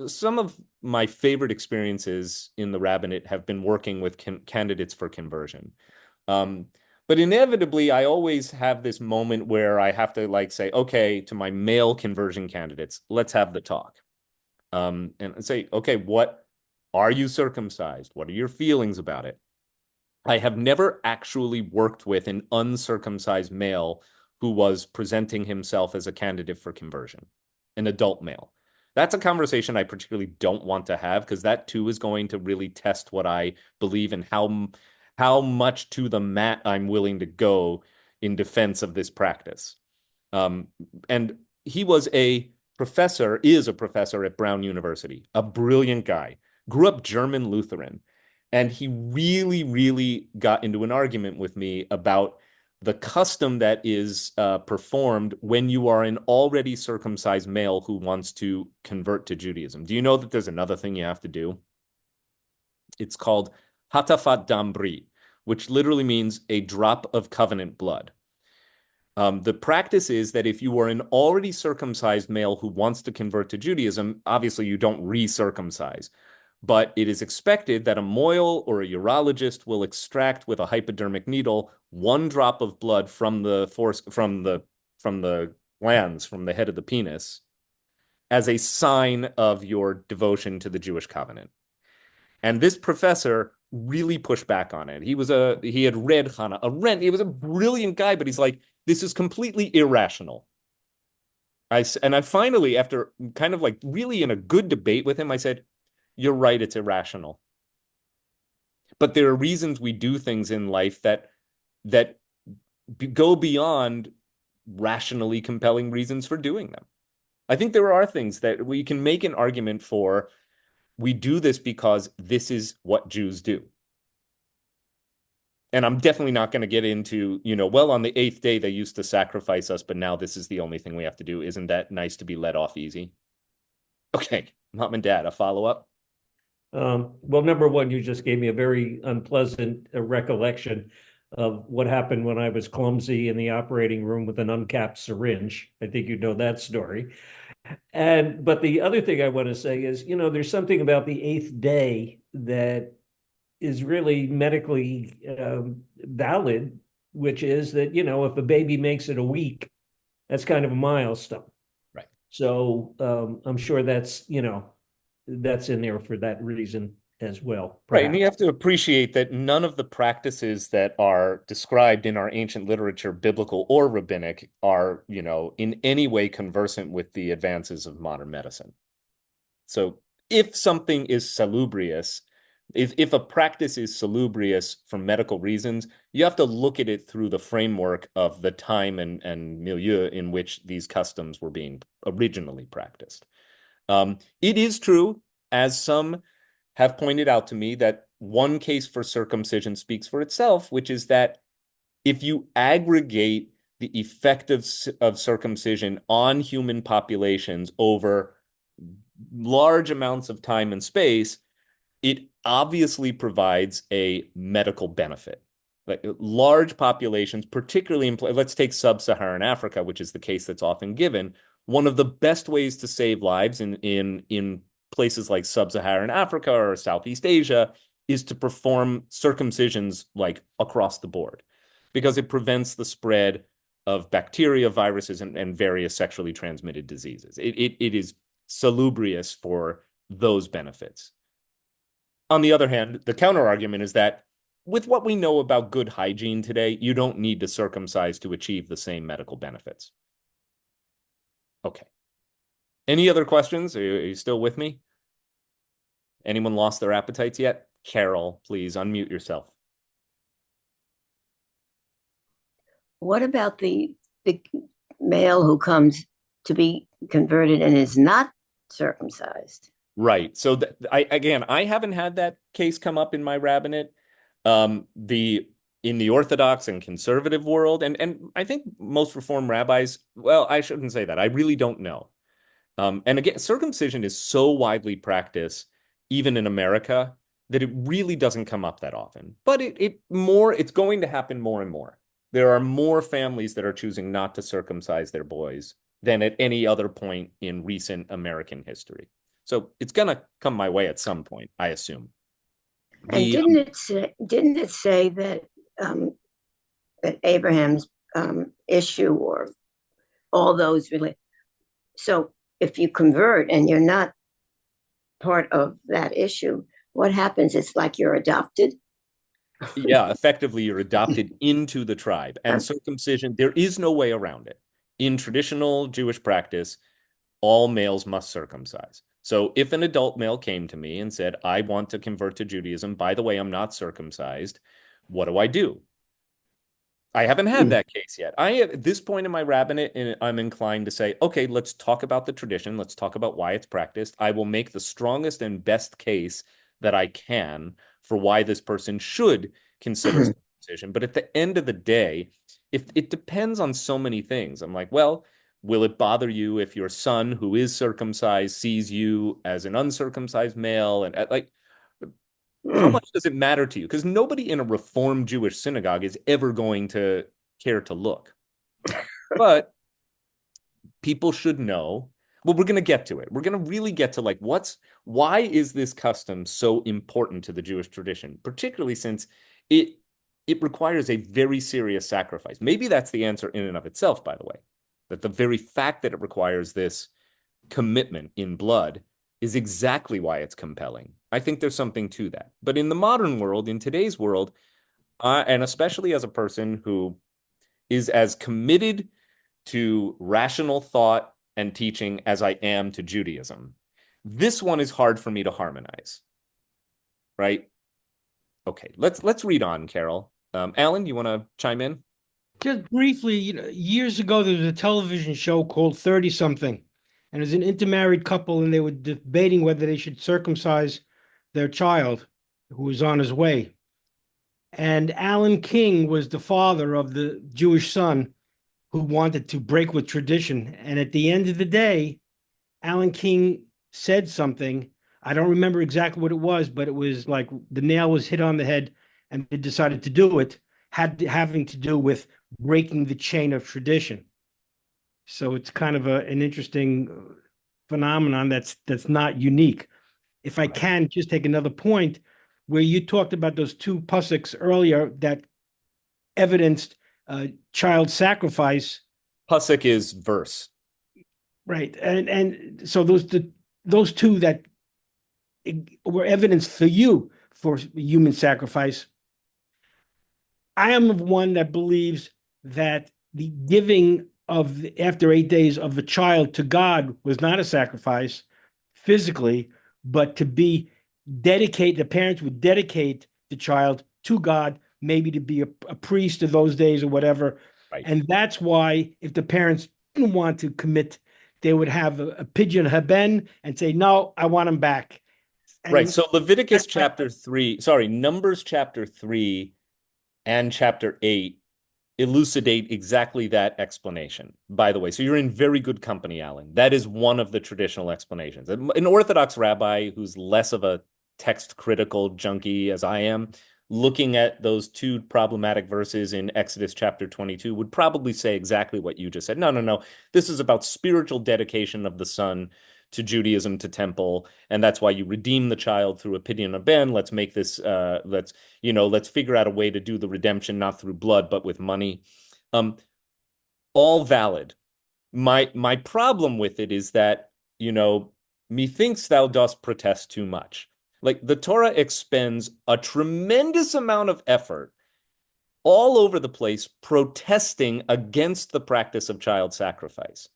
Some of my favorite experiences in the rabbinate have been working with candidates for conversion. But inevitably, I always have this moment where I have to say, okay, to my male conversion candidates, let's have the talk. And say, okay, what are you circumcised? What are your feelings about it? I have never actually worked with an uncircumcised male who was presenting himself as a candidate for conversion, an adult male. That's a conversation I particularly don't want to have, because that too is going to really test what I believe and how much to the mat I'm willing to go in defense of this practice. And he is a professor at Brown University, a brilliant guy, grew up German Lutheran. And he really, really got into an argument with me about the custom that is performed when you are an already circumcised male who wants to convert to Judaism. Do you know that there's another thing you have to do? It's called hatafat dam brit, which literally means a drop of covenant blood. The practice is that if you are an already circumcised male who wants to convert to Judaism, obviously you don't re-circumcise. But it is expected that a moil or a urologist will extract with a hypodermic needle 1 drop of blood from the glands, from the head of the penis, as a sign of your devotion to the Jewish covenant. And this professor really pushed back on it. He had read Hannah Arendt. He was a brilliant guy, but he's like, this is completely irrational. I finally, after kind of like really in a good debate with him, I said, you're right, it's irrational. But there are reasons we do things in life that go beyond rationally compelling reasons for doing them. I think there are things that we can make an argument for. We do this because this is what Jews do. And I'm definitely not going to get into, well, on the 8th day, they used to sacrifice us, but now this is the only thing we have to do. Isn't that nice to be let off easy? Okay, Mom and Dad, a follow-up? Well, number one, you just gave me a very unpleasant recollection of what happened when I was clumsy in the operating room with an uncapped syringe. I think you know that story. But the other thing I want to say is, there's something about the 8th day that is really medically valid, which is that, if a baby makes it a week, that's kind of a milestone. Right. So I'm sure that's in there for that reason as well. Right. And you have to appreciate that none of the practices that are described in our ancient literature, biblical or rabbinic, are, in any way conversant with the advances of modern medicine. So if something is salubrious, if a practice is salubrious for medical reasons, you have to look at it through the framework of the time and milieu in which these customs were being originally practiced. It is true, as some have pointed out to me, that one case for circumcision speaks for itself, which is that if you aggregate the effect of circumcision on human populations over large amounts of time and space, it obviously provides a medical benefit. Like large populations, particularly let's take sub-Saharan Africa, which is the case that's often given. One of the best ways to save lives in places like sub-Saharan Africa or Southeast Asia is to perform circumcisions like across the board, because it prevents the spread of bacteria, viruses, and various sexually transmitted diseases. It is salubrious for those benefits. On the other hand, the counter argument is that with what we know about good hygiene today, you don't need to circumcise to achieve the same medical benefits. Okay. Any other questions? Are you still with me? Anyone lost their appetites yet? Carol, please unmute yourself. What about the male who comes to be converted and is not circumcised? Right. So I haven't had that case come up in my rabbinate. In the Orthodox and conservative world, and I think most Reform rabbis, well, I shouldn't say that. I really don't know. And again, circumcision is so widely practiced, even in America, that it really doesn't come up that often. But it's going to happen more and more. There are more families that are choosing not to circumcise their boys than at any other point in recent American history. So it's going to come my way at some point, I assume. And didn't it say that that Abraham's issue or all those related? So if you convert and you're not part of that issue, what happens? It's like you're adopted. Yeah, effectively, you're adopted into the tribe. And circumcision, there is no way around it. In traditional Jewish practice, all males must circumcise. So if an adult male came to me and said, I want to convert to Judaism, by the way, I'm not circumcised, what do I do? I haven't had that case yet. At this point in my rabbinate, I'm inclined to say, okay, let's talk about the tradition. Let's talk about why it's practiced. I will make the strongest and best case that I can for why this person should consider circumcision. But at the end of the day, if it depends on so many things, I'm like, well, will it bother you if your son who is circumcised sees you as an uncircumcised male? And like, how much does it matter to you? Because nobody in a Reformed Jewish synagogue is ever going to care to look. But people should know. Well, we're going to get to it. We're going to really get to like why is this custom so important to the Jewish tradition, particularly since it requires a very serious sacrifice. Maybe that's the answer in and of itself, by the way, that the very fact that it requires this commitment in blood is exactly why it's compelling. I think there's something to that. But in the modern world, in today's world, and especially as a person who is as committed to rational thought and teaching as I am to Judaism, this one is hard for me to harmonize. Right? Okay, let's read on, Carol. Alan, you want to chime in? Just briefly, years ago, there was a television show called 30 Something, and it was an intermarried couple, and they were debating whether they should circumcise their child who was on his way. And Alan King was the father of the Jewish son who wanted to break with tradition. And at the end of the day, Alan King said something. I don't remember exactly what it was, but it was like the nail was hit on the head, and they decided to do it, having to do with breaking the chain of tradition. So it's kind of an interesting phenomenon that's not unique. If I can just take another point, where you talked about those two pusuks earlier that evidenced child sacrifice. Pasuk is verse. Right. And so those two that were evidence for you for human sacrifice. I am one that believes that the giving of after 8 days of a child to God was not a sacrifice physically, but to be dedicated, the parents would dedicate the child to God, maybe to be a priest of those days or whatever. Right. And that's why if the parents didn't want to commit, they would have a pigeon haben and say, no, I want him back. And right. So Leviticus chapter 3, Numbers chapter 3 and chapter 8 elucidate exactly that explanation, by the way. So you're in very good company, Alan. That is one of the traditional explanations. An Orthodox rabbi who's less of a text critical junkie as I am, looking at those two problematic verses in Exodus chapter 22 would probably say exactly what you just said. No. This is about spiritual dedication of the son to Judaism, to temple, and that's why you redeem the child through a pidyon haben. Let's make this, let's figure out a way to do the redemption not through blood but with money. All valid. My problem with it is that, methinks thou dost protest too much. Like the Torah expends a tremendous amount of effort all over the place protesting against the practice of child sacrifice.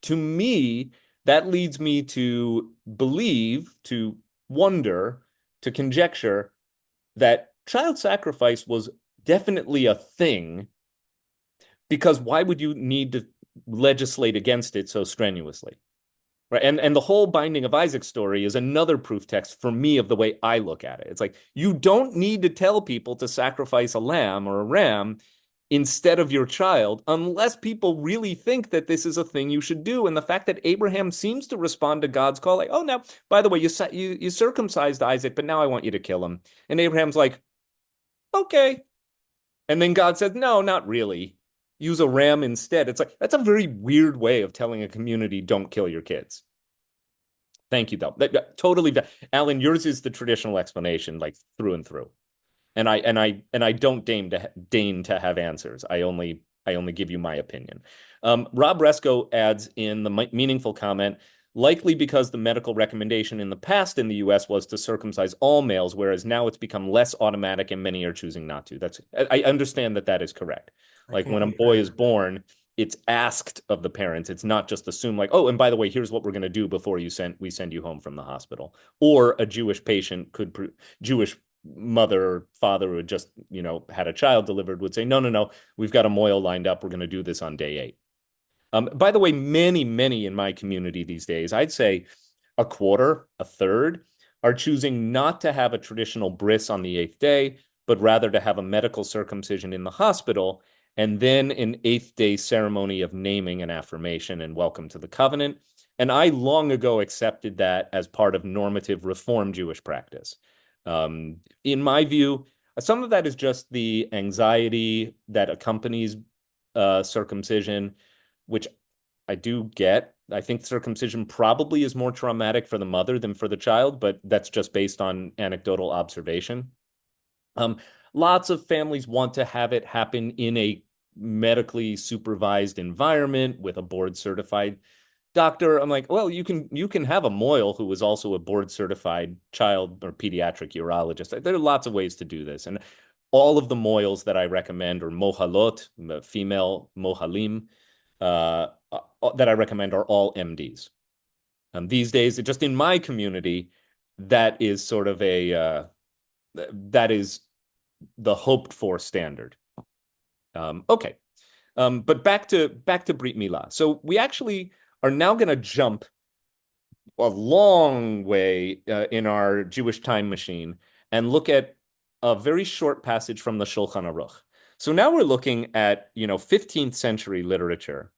To me, that leads me to believe, to wonder, to conjecture that child sacrifice was definitely a thing, because why would you need to legislate against it so strenuously? Right. And the whole binding of Isaac story is another proof text for me of the way I look at it. It's like, you don't need to tell people to sacrifice a lamb or a ram instead of your child, unless people really think that this is a thing you should do. And the fact that Abraham seems to respond to God's call, like, oh, now, by the way, you circumcised Isaac, but now I want you to kill him. And Abraham's like, okay. And then God says, no, not really. Use a ram instead. It's like, that's a very weird way of telling a community, don't kill your kids. Thank you, though. Totally. Alan, yours is the traditional explanation, like through and through. And I don't deign to have answers. I only give you my opinion. Rob Resco adds in the meaningful comment, likely because the medical recommendation in the past in the US was to circumcise all males, whereas now it's become less automatic and many are choosing not to. I understand that is correct. Like when a boy is born, it's asked of the parents. It's not just assumed like, oh, and by the way, here's what we're going to do before we send you home from the hospital. Or a Jewish patient Jewish mother or father who had just, had a child delivered would say, no, we've got a moil lined up. We're going to do this on day 8. By the way, many in my community these days, I'd say a quarter, a third, are choosing not to have a traditional bris on the 8th day, but rather to have a medical circumcision in the hospital, and then an 8th day ceremony of naming and affirmation and welcome to the covenant. And I long ago accepted that as part of normative Reform Jewish practice. In my view, some of that is just the anxiety that accompanies circumcision, which I do get. I think circumcision probably is more traumatic for the mother than for the child, but that's just based on anecdotal observation. Lots of families want to have it happen in a medically supervised environment with a board certified doctor. I'm like, well, you can have a moil who is also a board certified child or pediatric urologist. There are lots of ways to do this. And all of the moils that I recommend, or mohalot, female mohalim, that I recommend are all MDs. These days, just in my community, that is sort of that is the hoped for standard. Okay. But back to B'rit Milah. So we actually are now going to jump a long way in our Jewish time machine and look at a very short passage from the Shulchan Aruch. So now we're looking at 15th century literature.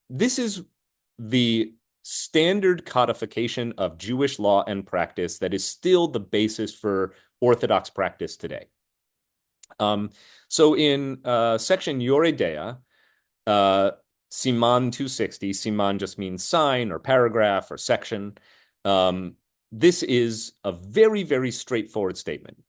This is the standard codification of Jewish law and practice that is still the basis for Orthodox practice today. So in section Yoreh De'ah, Siman 260, Siman just means sign or paragraph or section. This is a very, very straightforward statement.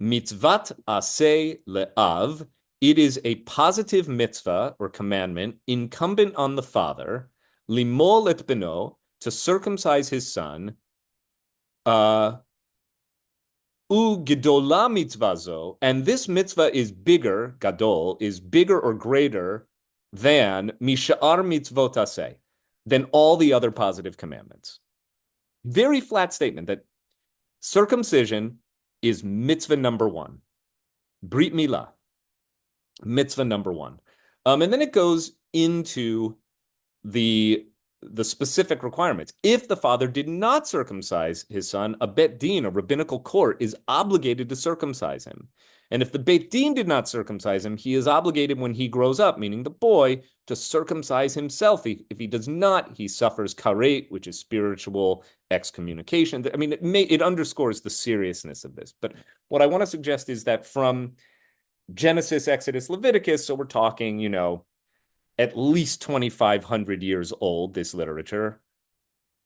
Mitzvat aseh le'av, it is a positive mitzvah or commandment incumbent on the father, limol et beno, to circumcise his son, u gedola mitzvazo, and this mitzvah is bigger, gadol, is bigger or greater than misha'ar mitzvot aseh, than all the other positive commandments. Very flat statement that circumcision is mitzvah number 1. B'rit Milah, mitzvah number 1. And then it goes into the specific requirements. If the father did not circumcise his son, a bet din, a rabbinical court, is obligated to circumcise him. And if the beit din did not circumcise him, he is obligated when he grows up, meaning the boy, to circumcise himself. If he does not, he suffers karet, which is spiritual excommunication. I mean, it underscores the seriousness of this. But what I want to suggest is that from Genesis, Exodus, Leviticus, so we're talking, at least 2,500 years old, this literature,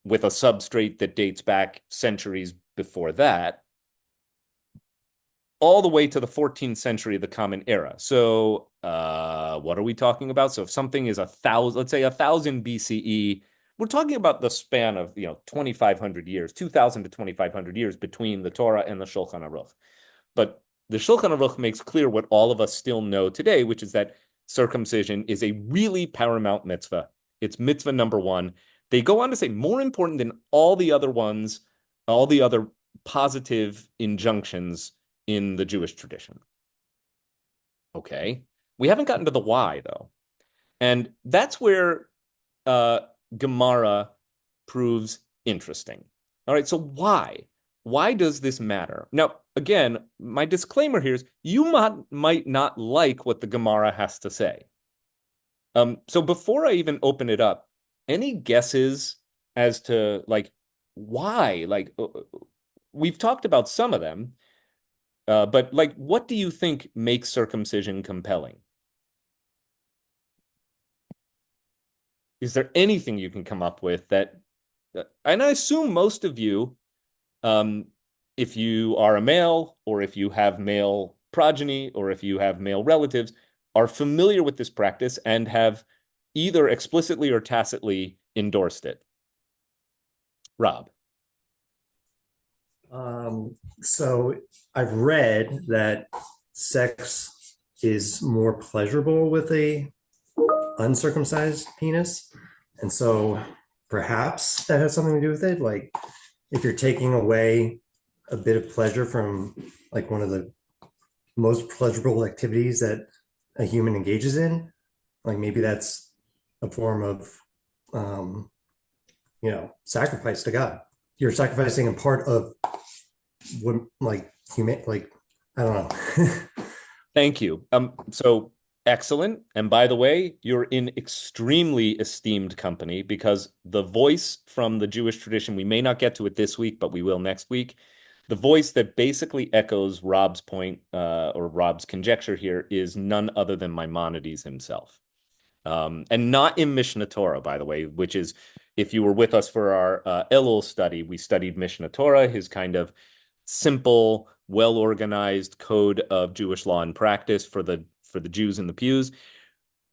with a substrate that dates back centuries before that, all the way to the 14th century of the Common Era. So what are we talking about? So if something is 1,000, let's say 1,000 BCE, we're talking about the span of 2,500 years, 2,000 to 2,500 years between the Torah and the Shulchan Aruch. But the Shulchan Aruch makes clear what all of us still know today, which is that circumcision is a really paramount mitzvah. It's mitzvah number 1. They go on to say more important than all the other ones, all the other positive injunctions in the Jewish tradition. Okay. We haven't gotten to the why, though. And that's where Gemara proves interesting. All right, so why? Why does this matter? Now, again, my disclaimer here is you might not like what the Gemara has to say. So before I even open it up, any guesses as to why? We've talked about some of them, but what do you think makes circumcision compelling? Is there anything you can come up with that? And I assume most of you, if you are a male, or if you have male progeny, or if you have male relatives, are familiar with this practice and have either explicitly or tacitly endorsed it. Rob. So I've read that sex is more pleasurable with a uncircumcised penis. And so perhaps that has something to do with it. Like if you're taking away a bit of pleasure from like one of the most pleasurable activities that a human engages in, like maybe that's a form of, sacrifice to God. You're sacrificing a part of what, like, human, like, I don't know. Thank you. So excellent. And by the way, you're in extremely esteemed company because the voice from the Jewish tradition, we may not get to it this week, but we will next week. The voice that basically echoes Rob's point or Rob's conjecture here is none other than Maimonides himself. And not in Mishnah Torah, by the way, which is, if you were with us for our Elul study, we studied Mishnah Torah, his kind of simple, well-organized code of Jewish law and practice for the Jews in the pews.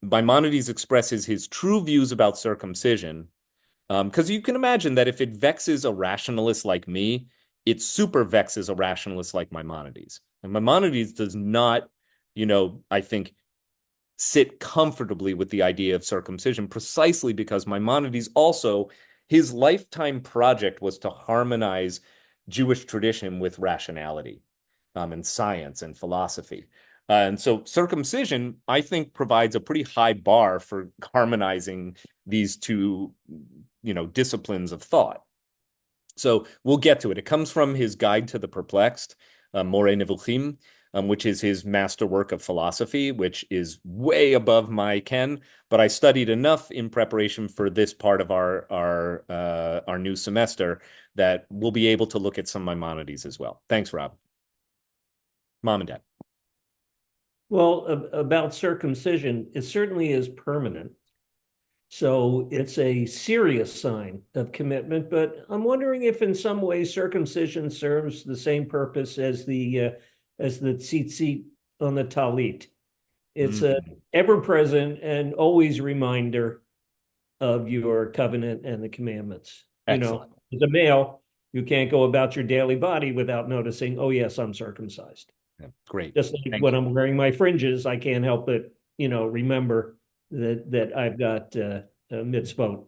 Maimonides expresses his true views about circumcision, because you can imagine that if it vexes a rationalist like me, it super vexes a rationalist like Maimonides. And Maimonides does not, I think, sit comfortably with the idea of circumcision, precisely because Maimonides also, his lifetime project was to harmonize Jewish tradition with rationality and science and philosophy. And so circumcision, I think, provides a pretty high bar for harmonizing these two, disciplines of thought. So we'll get to it. It comes from his Guide to the Perplexed, Moreh Nevuchim, which is his masterwork of philosophy, which is way above my ken. But I studied enough in preparation for this part of our new semester that we'll be able to look at some Maimonides as well. Thanks, Rob. Mom and Dad. Well, about circumcision, it certainly is permanent. So it's a serious sign of commitment, but I'm wondering if in some ways circumcision serves the same purpose as the tzitzit on the talit. It's an ever-present and always reminder of your covenant and the commandments. Excellent. As a male, you can't go about your daily body without noticing, oh yes, I'm circumcised. Yeah, great. Just like when I'm wearing my fringes, I can't help but, remember that I've got a mitzvah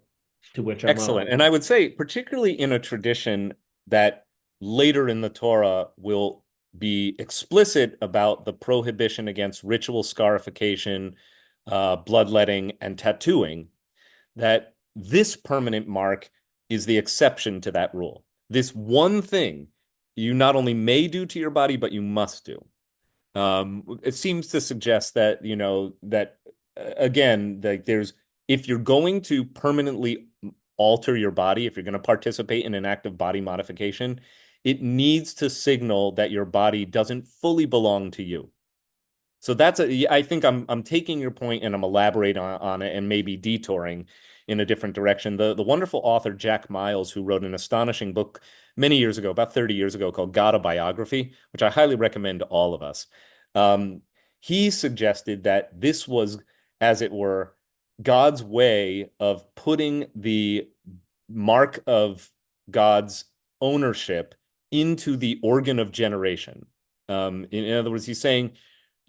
to which I'm excellent. And I would say, particularly in a tradition that later in the Torah will be explicit about the prohibition against ritual scarification, bloodletting, and tattooing, that this permanent mark is the exception to that rule. This one thing you not only may do to your body, but you must do. It seems to suggest that, that again, like if you're going to permanently alter your body, if you're going to participate in an act of body modification, it needs to signal that your body doesn't fully belong to you. So I think I'm taking your point and I'm elaborating on it and maybe detouring in a different direction. The wonderful author Jack Miles, who wrote an astonishing book many years ago, about 30 years ago, called God, a Biography, which I highly recommend to all of us. He suggested that this was, as it were, God's way of putting the mark of God's ownership into the organ of generation. In other words, he's saying,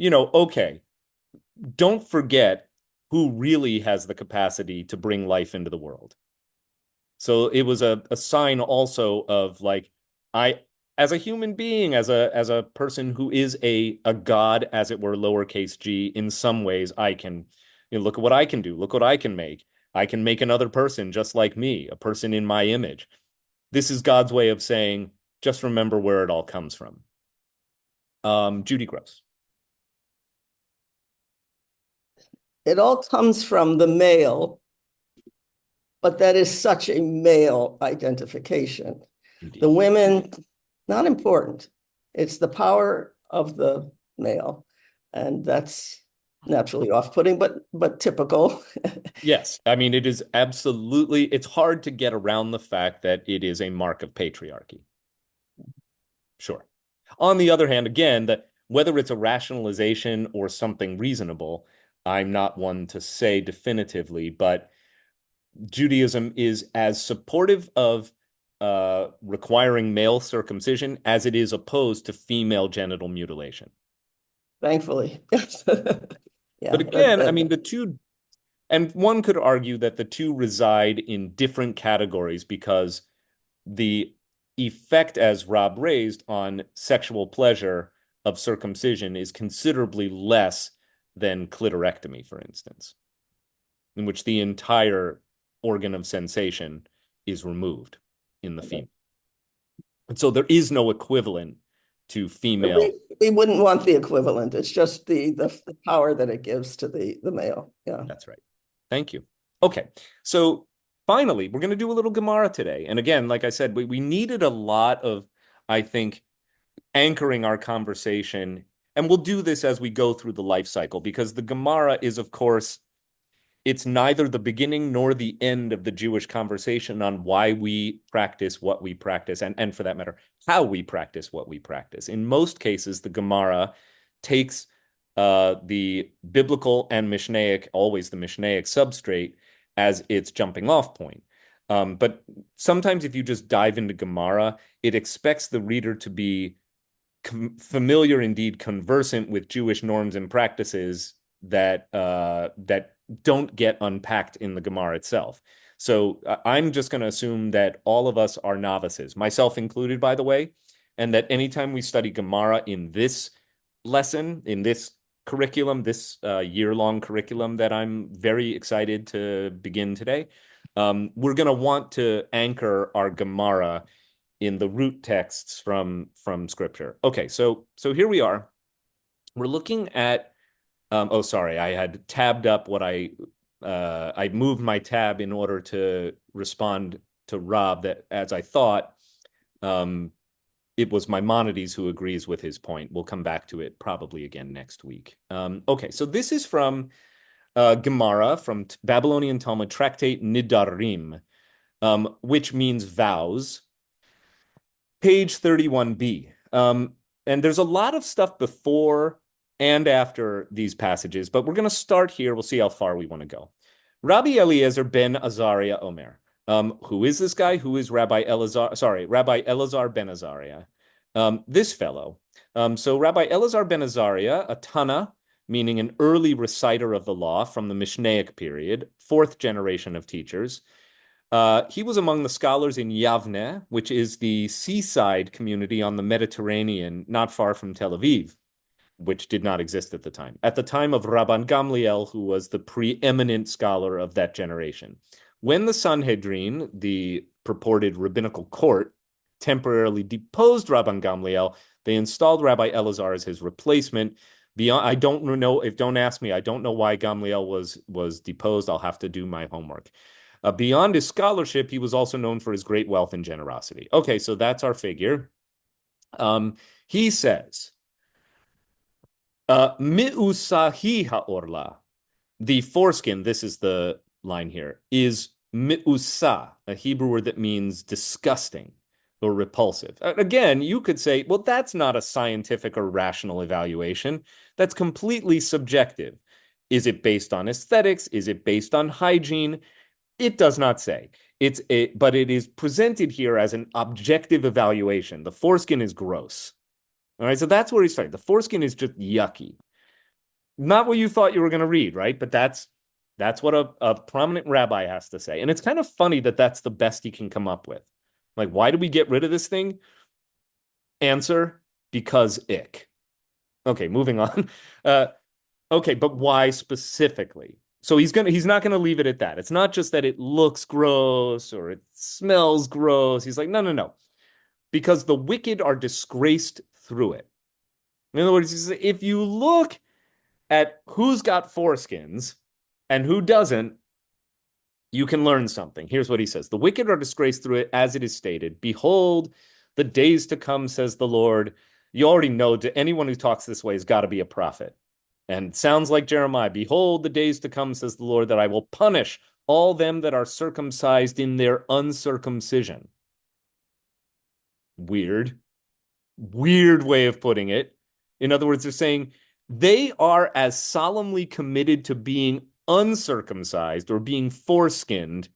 okay, don't forget who really has the capacity to bring life into the world. So it was a sign also of like, as a human being, as a person who is a God, as it were, lowercase g, in some ways, I can, look at what I can do. Look what I can make. I can make another person just like me, a person in my image. This is God's way of saying, just remember where it all comes from. Judy Gross. It all comes from the male, but that is such a male identification. Indeed. The women, not important. It's the power of the male, and that's naturally off-putting, but typical. Yes, I mean, it is absolutely, it's hard to get around the fact that it is a mark of patriarchy. Sure. On the other hand, again, that whether it's a rationalization or something reasonable, I'm not one to say definitively, but Judaism is as supportive of requiring male circumcision as it is opposed to female genital mutilation. Thankfully. Yeah, But again, I mean, the two, and one could argue that the two reside in different categories because the effect, as Rob raised, on sexual pleasure of circumcision is considerably less than clitorectomy, for instance, in which the entire organ of sensation is removed in the female. And so there is no equivalent to female. We wouldn't want the equivalent. It's just the power that it gives to the male. Yeah. That's right. Thank you. Okay. So finally, we're going to do a little Gemara today. And again, like I said, we needed a lot of, I think, anchoring our conversation. And we'll do this as we go through the life cycle, because the Gemara is, of course, it's neither the beginning nor the end of the Jewish conversation on why we practice what we practice, and for that matter, how we practice what we practice. In most cases, the Gemara takes the biblical and Mishnaic, always the Mishnaic substrate, as its jumping off point. But sometimes if you just dive into Gemara, it expects the reader to be familiar, indeed conversant with Jewish norms and practices that don't get unpacked in the Gemara itself. So I'm just going to assume that all of us are novices, myself included, by the way, and that anytime we study Gemara in this lesson, in this curriculum, this year-long curriculum that I'm very excited to begin today, we're going to want to anchor our Gemara in the root texts from Scripture. Okay, so here we are. We're looking at oh, sorry, I had tabbed up what I moved my tab in order to respond to Rob, that as I thought, it was Maimonides who agrees with his point. We'll come back to it probably again next week. Okay, so this is from Gemara, from Babylonian Talmud, Tractate Nedarim, which means vows, page 31b. And there's a lot of stuff before and after these passages, but we're going to start here. We'll see how far we want to go. Rabbi Eliezer ben Azariah Omer. Who is this guy? Who is Rabbi Elazar ben Azariah? This fellow. So Rabbi Elazar ben Azariah, a Tana, meaning an early reciter of the law from the Mishnaic period, fourth generation of teachers. He was among the scholars in Yavne, which is the seaside community on the Mediterranean, not far from Tel Aviv, which did not exist at the time. At the time of Rabban Gamliel, who was the preeminent scholar of that generation. When the Sanhedrin, the purported rabbinical court, temporarily deposed Rabban Gamliel, they installed Rabbi Elazar as his replacement. I don't know, don't ask me, I don't know why Gamliel was deposed. I'll have to do my homework. Beyond his scholarship, he was also known for his great wealth and generosity. Okay, so that's our figure. He says, Mi'usahi ha'orla, the foreskin, this is the line here, is mi'usa, a Hebrew word that means disgusting or repulsive. Again, you could say, well, that's not a scientific or rational evaluation. That's completely subjective. Is it based on aesthetics? Is it based on hygiene? It does not say. But it is presented here as an objective evaluation. The foreskin is gross. All right, so that's where he started. The foreskin is just yucky. Not what you thought you were going to read, right? But that's what a prominent rabbi has to say. And it's kind of funny that that's the best he can come up with. Like, why do we get rid of this thing? Answer, because ick. Okay, moving on. Okay, but why specifically? So he's not going to leave it at that. It's not just that it looks gross or it smells gross. He's like, no. Because the wicked are disgraced through it. In other words, he says, if you look at who's got foreskins and who doesn't, you can learn something. Here's what he says. The wicked are disgraced through it, as it is stated. Behold, the days to come, says the Lord. You already know, to anyone who talks this way has got to be a prophet. And it sounds like Jeremiah. Behold, the days to come, says the Lord, that I will punish all them that are circumcised in their uncircumcision. Weird way of putting it. In other words, they're saying they are as solemnly committed to being uncircumcised or being foreskinned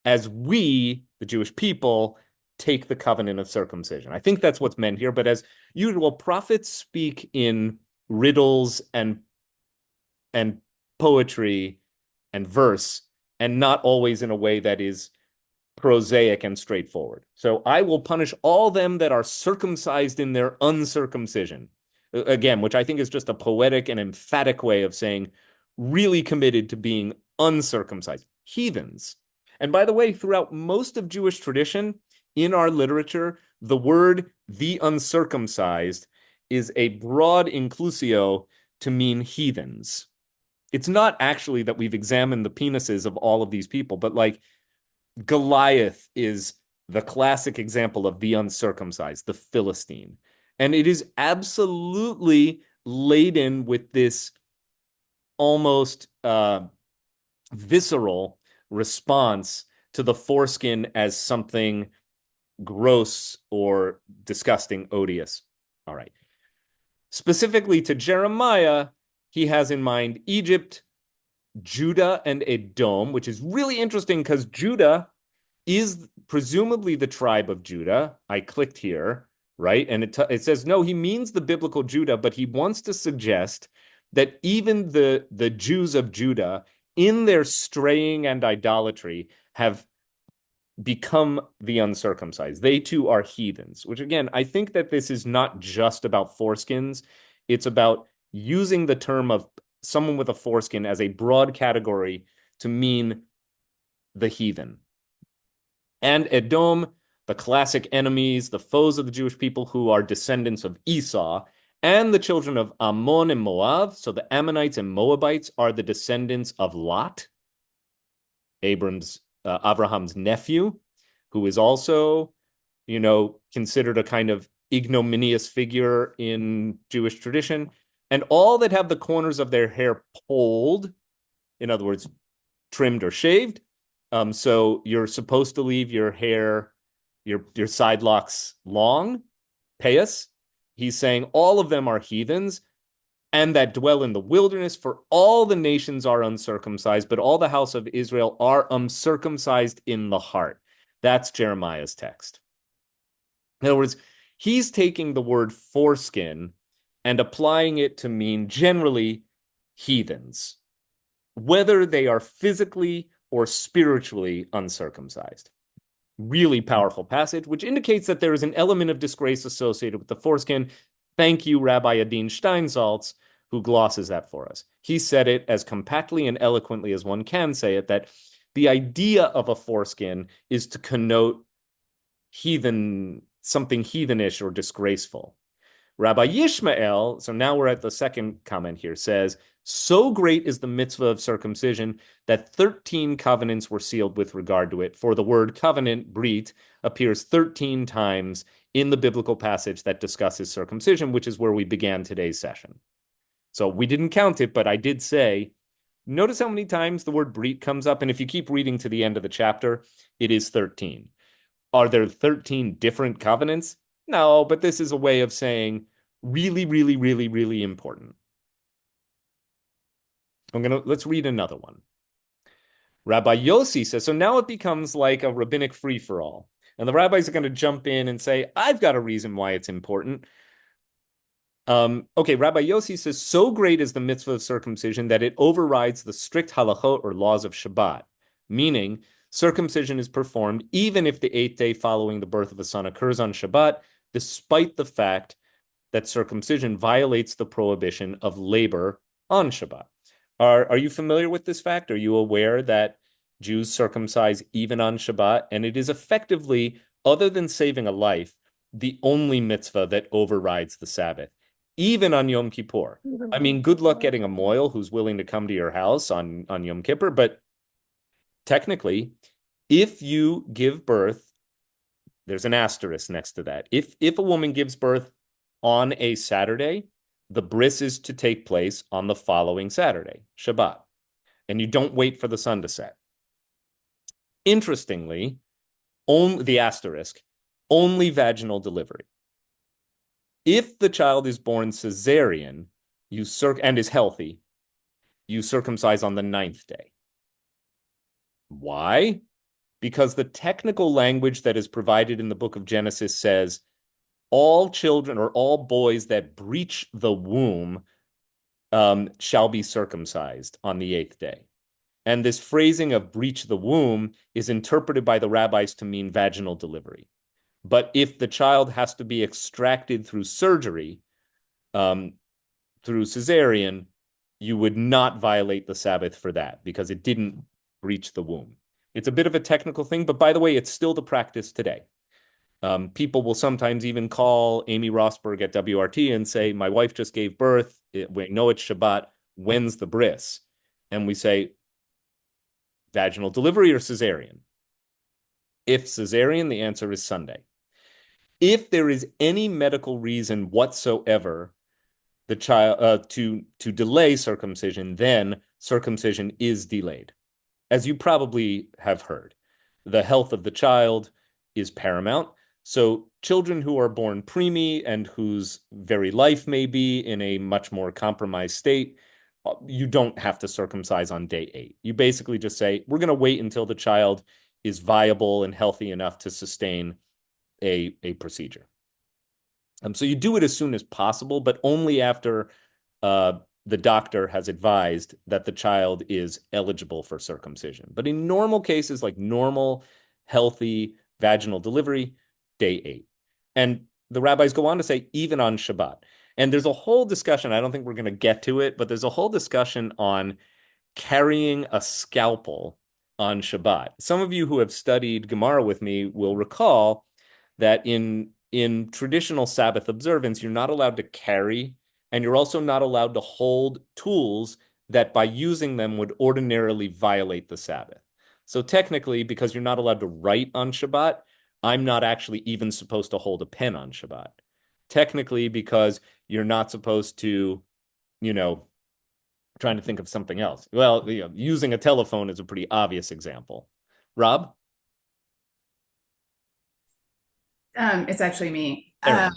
as we, the Jewish people, take the covenant of circumcision. I think that's what's meant here. But as usual, prophets speak in riddles and poetry and verse, and not always in a way that is prosaic and straightforward. So I will punish all them that are circumcised in their uncircumcision. Again, which I think is just a poetic and emphatic way of saying really committed to being uncircumcised, heathens. And by the way, throughout most of Jewish tradition, in our literature, the word the uncircumcised is a broad inclusio to mean heathens. It's not actually that we've examined the penises of all of these people, but like Goliath is the classic example of the uncircumcised, the Philistine. And it is absolutely laden with this almost visceral response to the foreskin as something gross or disgusting, odious. All right. Specifically to Jeremiah, he has in mind Egypt, Judah, and Edom, which is really interesting because Judah is presumably the tribe of Judah. I clicked here, right? And it says, no, he means the biblical Judah, but he wants to suggest that even the Jews of Judah, in their straying and idolatry, have become the uncircumcised. They too are heathens, which again, I think that this is not just about foreskins. It's about using the term of someone with a foreskin as a broad category to mean the heathen. And Edom, the classic enemies, the foes of the Jewish people who are descendants of Esau, and the children of Ammon and Moab. So the Ammonites and Moabites are the descendants of Lot, Abraham's nephew, who is also, considered a kind of ignominious figure in Jewish tradition. And all that have the corners of their hair polled, in other words, trimmed or shaved. So you're supposed to leave your hair, your side locks long, payas. He's saying all of them are heathens, and that dwell in the wilderness, for all the nations are uncircumcised, but all the house of Israel are uncircumcised in the heart. That's Jeremiah's text. In other words, he's taking the word foreskin and applying it to mean generally heathens, whether they are physically or spiritually uncircumcised. Really powerful passage, which indicates that there is an element of disgrace associated with the foreskin. Thank you, Rabbi Adin Steinsaltz, who glosses that for us. He said it as compactly and eloquently as one can say it, that the idea of a foreskin is to connote heathen, something heathenish or disgraceful. Rabbi Yishmael, so now we're at the second comment here, says, so great is the mitzvah of circumcision that 13 covenants were sealed with regard to it. For the word covenant, Brit, appears 13 times in the biblical passage that discusses circumcision, which is where we began today's session. So we didn't count it, but I did say, notice how many times the word Brit comes up, and if you keep reading to the end of the chapter, it is 13. Are there 13 different covenants? No, but this is a way of saying really, really, really, really important. Let's read another one. Rabbi Yossi says, so now it becomes like a rabbinic free-for-all. And the rabbis are going to jump in and say, I've got a reason why it's important. Okay, Rabbi Yossi says, so great is the mitzvah of circumcision that it overrides the strict halachot or laws of Shabbat, meaning circumcision is performed even if the 8th day following the birth of a son occurs on Shabbat, despite the fact that circumcision violates the prohibition of labor on Shabbat. Are you familiar with this fact? Are you aware that Jews circumcise even on Shabbat? And it is effectively, other than saving a life, the only mitzvah that overrides the Sabbath, even on Yom Kippur. I mean, good luck getting a moil who's willing to come to your house on Yom Kippur, but technically, if you give birth, there's an asterisk next to that. If a woman gives birth on a Saturday, the bris is to take place on the following Saturday, Shabbat, and you don't wait for the sun to set. Interestingly, only the asterisk, only vaginal delivery. If the child is born cesarean, and is healthy, you circumcise on the 9th day. Why? because the technical language that is provided in the book of Genesis says all children or all boys that breach the womb shall be circumcised on the 8th day. And this phrasing of breach the womb is interpreted by the rabbis to mean vaginal delivery. But if the child has to be extracted through surgery, through cesarean, you would not violate the Sabbath for that because it didn't breach the womb. It's a bit of a technical thing, but by the way, it's still the practice today. People will sometimes even call Amy Rosberg at WRT and say, my wife just gave birth. We know it's Shabbat. When's the bris? And we say, vaginal delivery or cesarean? If cesarean, the answer is Sunday. If there is any medical reason whatsoever the child to delay circumcision, then circumcision is delayed. As you probably have heard, the health of the child is paramount. So children who are born preemie and whose very life may be in a much more compromised state, you don't have to circumcise on day 8. You basically just say, we're going to wait until the child is viable and healthy enough to sustain a procedure. So you do it as soon as possible, but only after the doctor has advised that the child is eligible for circumcision. But in normal cases, like normal, healthy vaginal delivery, day 8. And the rabbis go on to say, even on Shabbat. And there's a whole discussion, I don't think we're going to get to it, but there's a whole discussion on carrying a scalpel on Shabbat. Some of you who have studied Gemara with me will recall that in traditional Sabbath observance, you're not allowed to carry, and you're also not allowed to hold tools that by using them would ordinarily violate the Sabbath. So technically, because you're not allowed to write on Shabbat, I'm not actually even supposed to hold a pen on Shabbat. Technically, because you're not supposed to, trying to think of something else. Well, using a telephone is a pretty obvious example. Rob? It's actually me. Yep.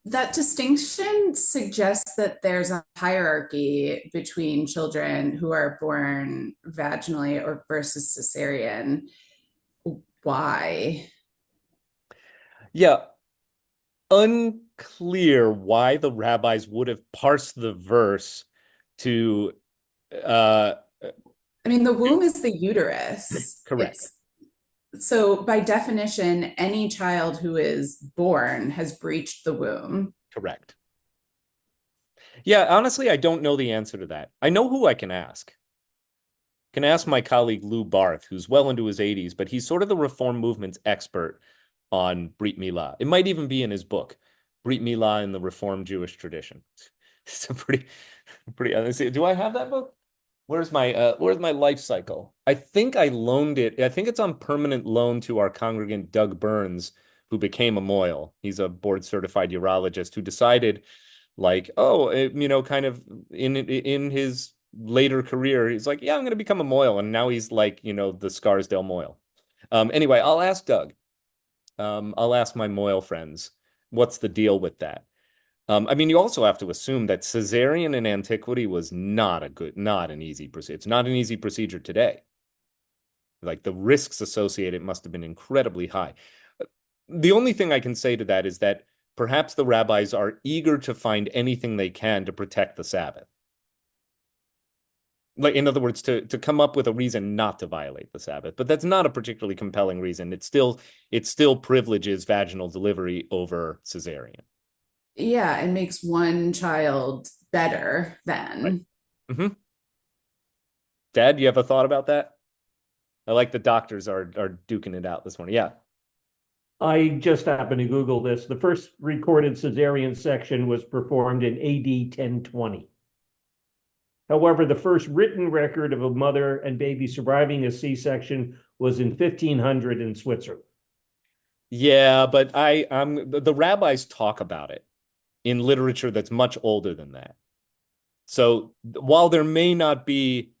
That distinction suggests that there's a hierarchy between children who are born vaginally or versus cesarean. Why? Yeah. Unclear why the rabbis would have parsed the verse to I mean, the womb is the uterus. Correct. So by definition, any child who is born has breached the womb. Correct. Yeah, honestly, I don't know the answer to that. I know who I can ask. I can ask my colleague Lou Barth, who's well into his 80s, but he's sort of the Reform movement's expert on B'rit Milah. It might even be in his book, B'rit Milah in the Reform Jewish Tradition. It's a pretty. Do I have that book? Where's my life cycle? I think I loaned it. I think it's on permanent loan to our congregant Doug Burns, who became a moil. He's a board certified urologist who decided, kind of in his later career, he's like, yeah, I'm going to become a moil, and now he's like, the Scarsdale moil. Anyway, I'll ask Doug. I'll ask my moil friends, what's the deal with that? You also have to assume that cesarean in antiquity was not an easy procedure. It's not an easy procedure today. Like the risks associated must have been incredibly high. The only thing I can say to that is that perhaps the rabbis are eager to find anything they can to protect the Sabbath. Like, in other words, to come up with a reason not to violate the Sabbath. But that's not a particularly compelling reason. It still privileges vaginal delivery over cesarean. Yeah, and makes one child better than. Right. Mm-hmm. Dad, you have a thought about that? I like the doctors are duking it out this morning. Yeah. I just happened to Google this. The first recorded cesarean section was performed in AD 1020. However, the first written record of a mother and baby surviving a C-section was in 1500 in Switzerland. Yeah, but the rabbis talk about it in literature that's much older than that. So while there may not be,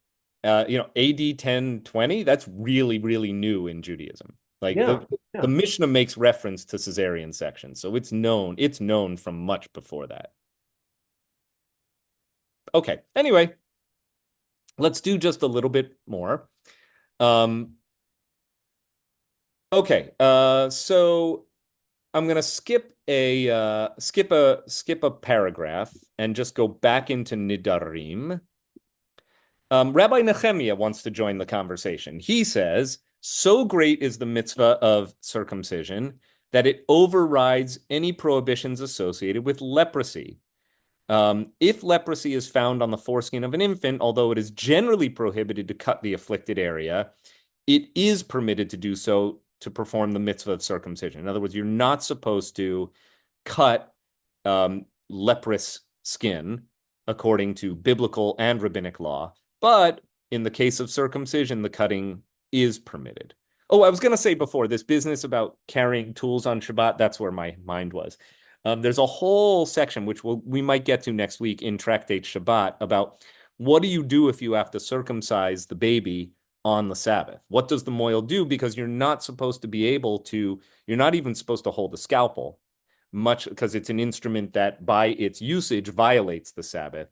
AD 1020, that's really, really new in Judaism. The Mishnah makes reference to cesarean sections, so it's known from much before that. Okay, anyway, let's do just a little bit more. Okay, so I'm gonna skip a paragraph and just go back into Nedarim. Rabbi Nehemiah wants to join the conversation. He says, so great is the mitzvah of circumcision that it overrides any prohibitions associated with leprosy. If leprosy is found on the foreskin of an infant, although it is generally prohibited to cut the afflicted area, it is permitted to do so to perform the mitzvah of circumcision. In other words, you're not supposed to cut leprous skin according to biblical and rabbinic law. But in the case of circumcision, the cutting is permitted. Oh, I was going to say before, this business about carrying tools on Shabbat, that's where my mind was. There's a whole section, which we might get to next week in Tractate Shabbat, about what do you do if you have to circumcise the baby on the Sabbath? What does the moil do? Because you're not supposed to be able to, you're not even supposed to hold a scalpel, much because it's an instrument that by its usage violates the Sabbath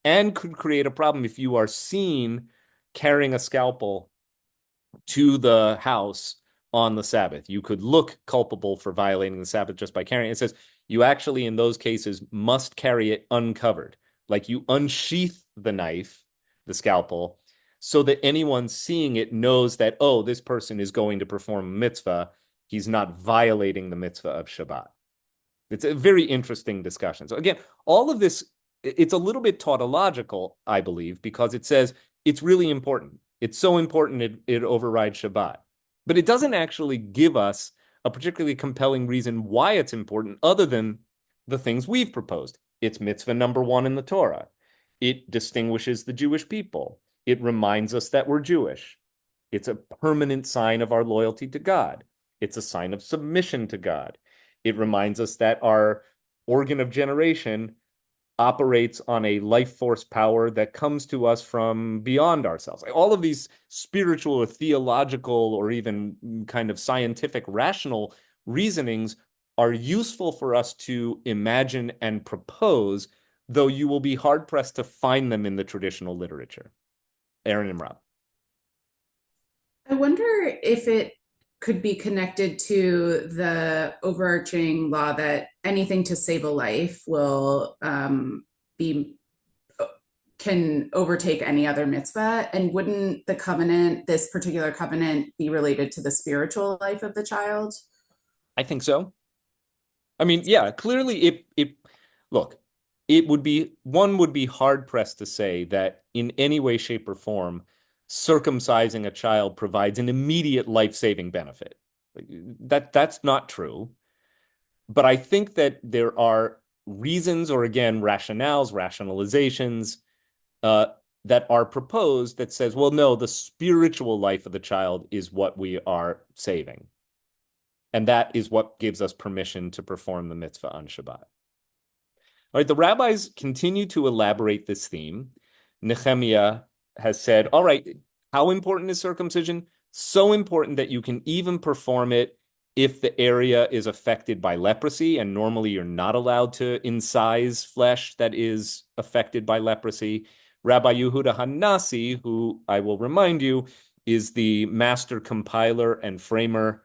and could create a problem if you are seen carrying a scalpel to the house on the Sabbath. You could look culpable for violating the Sabbath just by carrying it. It says you actually, in those cases, must carry it uncovered. Like you unsheath the knife, the scalpel, so that anyone seeing it knows that, oh, this person is going to perform a mitzvah. He's not violating the mitzvah of Shabbat. It's a very interesting discussion. So again, all of this, it's a little bit tautological, I believe, because it says it's really important. It's so important it overrides Shabbat. But it doesn't actually give us a particularly compelling reason why it's important other than the things we've proposed. It's mitzvah number 1 in the Torah. It distinguishes the Jewish people. It reminds us that we're Jewish. It's a permanent sign of our loyalty to God. It's a sign of submission to God. It reminds us that our organ of generation operates on a life force power that comes to us from beyond ourselves. All of these spiritual or theological or even kind of scientific rational reasonings are useful for us to imagine and propose, though you will be hard-pressed to find them in the traditional literature. Aaron and Rob. I wonder if it could be connected to the overarching law that anything to save a life will can overtake any other mitzvah. And wouldn't the covenant, this particular covenant, be related to the spiritual life of the child? I think so. I mean, yeah, clearly look, it would be, one would be hard pressed to say that in any way, shape, or form, circumcising a child provides an immediate life-saving benefit. That's not true. But I think that there are reasons, or again, rationales, rationalizations that are proposed that says, well, no, the spiritual life of the child is what we are saving. And that is what gives us permission to perform the mitzvah on Shabbat. All right, the rabbis continue to elaborate this theme. Nehemiah has said, all right, how important is circumcision? So important that you can even perform it if the area is affected by leprosy, and normally you're not allowed to incise flesh that is affected by leprosy. Rabbi Yehuda Hanasi, who I will remind you, is the master compiler and framer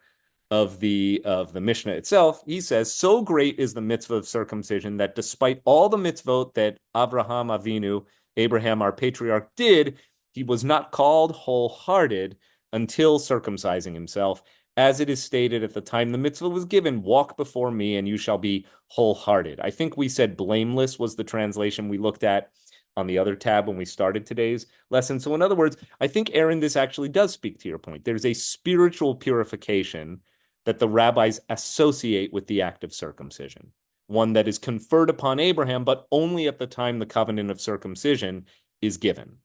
of the Mishnah itself. He says, so great is the mitzvah of circumcision that despite all the mitzvot that Abraham Avinu, Abraham, our patriarch, did, he was not called wholehearted until circumcising himself. As it is stated at the time the mitzvah was given, walk before me and you shall be wholehearted. I think we said blameless was the translation we looked at on the other tab when we started today's lesson. So in other words, I think, Aaron, this actually does speak to your point. There's a spiritual purification that the rabbis associate with the act of circumcision, one that is conferred upon Abraham, but only at the time the covenant of circumcision is given.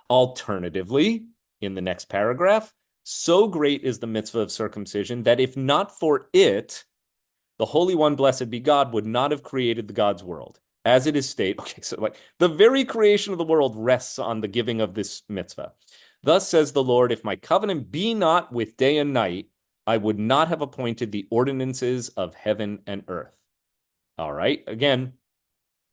Alternatively, in the next paragraph, so great is the mitzvah of circumcision that if not for it, the Holy One, blessed be God, would not have created the God's world. As it is stated, okay, so like the very creation of the world rests on the giving of this mitzvah. Thus says the Lord, if my covenant be not with day and night, I would not have appointed the ordinances of heaven and earth. All right, again,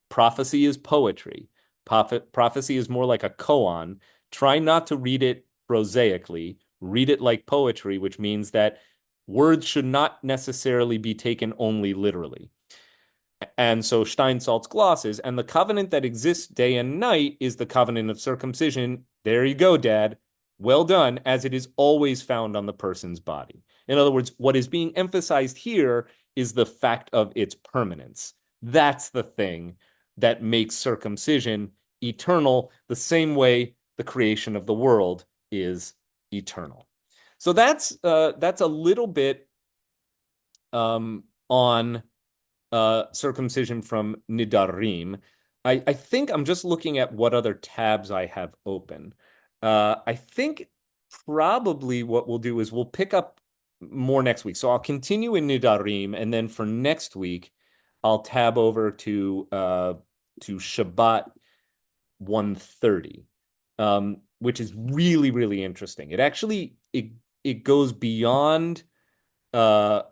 prophecy is poetry. Prophecy is more like a koan. Try not to read it prosaically. read it like poetry, which means that words should not necessarily be taken only literally. And so Steinsaltz glosses, and the covenant that exists day and night is the covenant of circumcision. There you go, Dad. Well done, as it is always found on the person's body. In other words, what is being emphasized here is the fact of its permanence. That's the thing that makes circumcision eternal, the same way the creation of the world is eternal. So that's a little bit on circumcision from Nedarim. I think I'm just looking at what other tabs I have open. I think probably what we'll do is we'll pick up more next week. So I'll continue in Nedarim, and then for next week, I'll tab over to Shabbat 130, which is really, really interesting. It actually it goes beyond the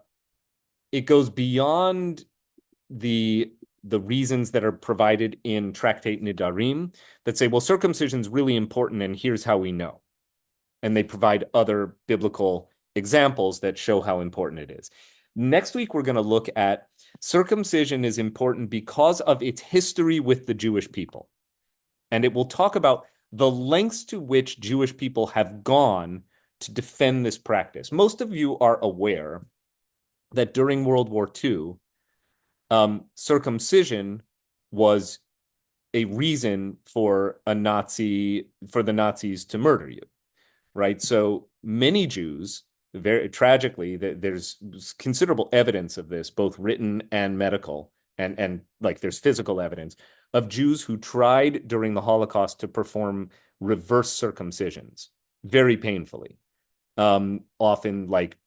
reasons that are provided in Tractate Nedarim that say, well, circumcision is really important, and here's how we know. And they provide other biblical examples that show how important it is. Next week, we're going to look at circumcision is important because of its history with the Jewish people. And it will talk about the lengths to which Jewish people have gone to defend this practice. Most of you are aware that during World War II, circumcision was a reason for the Nazis to murder you, right? So many Jews, very tragically, there's considerable evidence of this, both written and medical, and like there's physical evidence of Jews who tried during the Holocaust to perform reverse circumcisions very painfully, often like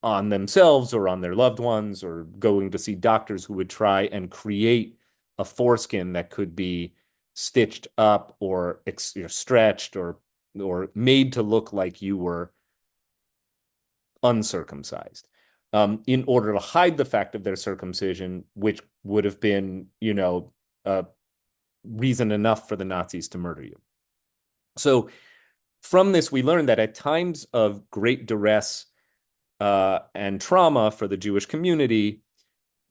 on themselves or on their loved ones, or going to see doctors who would try and create a foreskin that could be stitched up or stretched or made to look like you were uncircumcised, in order to hide the fact of their circumcision, which would have been, reason enough for the Nazis to murder you. So from this, we learned that at times of great duress and trauma for the Jewish community,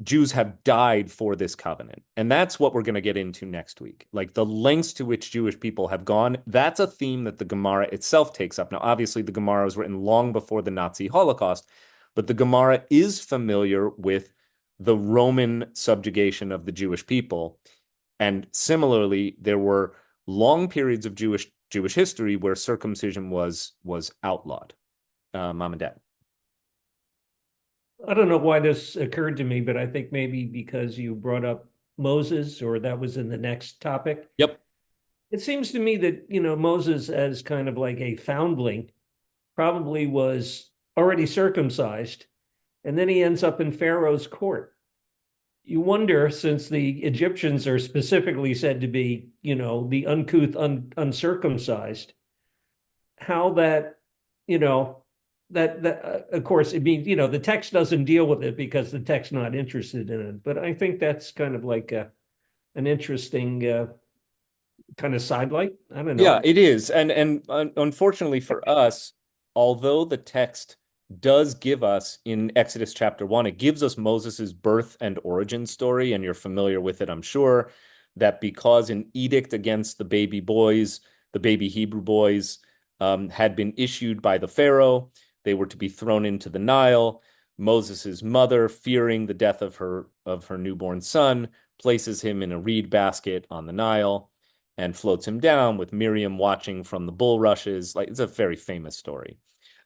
Jews have died for this covenant. And that's what we're going to get into next week. Like the lengths to which Jewish people have gone, that's a theme that the Gemara itself takes up. Now, obviously, the Gemara was written long before the Nazi Holocaust, but the Gemara is familiar with the Roman subjugation of the Jewish people. And similarly, there were long periods of Jewish history where circumcision was outlawed. Mom and Dad. I don't know why this occurred to me, but I think maybe because you brought up Moses, or that was in the next topic. Yep. It seems to me that, Moses, as kind of like a foundling, probably was already circumcised, and then he ends up in Pharaoh's court. You wonder, since the Egyptians are specifically said to be, the uncouth, uncircumcised, how that, that of course, it means, the text doesn't deal with it because the text's not interested in it. But I think that's kind of like an interesting kind of sidelight. I don't know. Yeah, it is. And unfortunately for us, although the text does give us in Exodus chapter 1, it gives us Moses's birth and origin story, and you're familiar with it, I'm sure, that because an edict against the baby Hebrew boys, had been issued by the Pharaoh, they were to be thrown into the Nile. Moses's mother, fearing the death of her newborn son, places him in a reed basket on the Nile and floats him down with Miriam watching from the bulrushes. Like, it's a very famous story.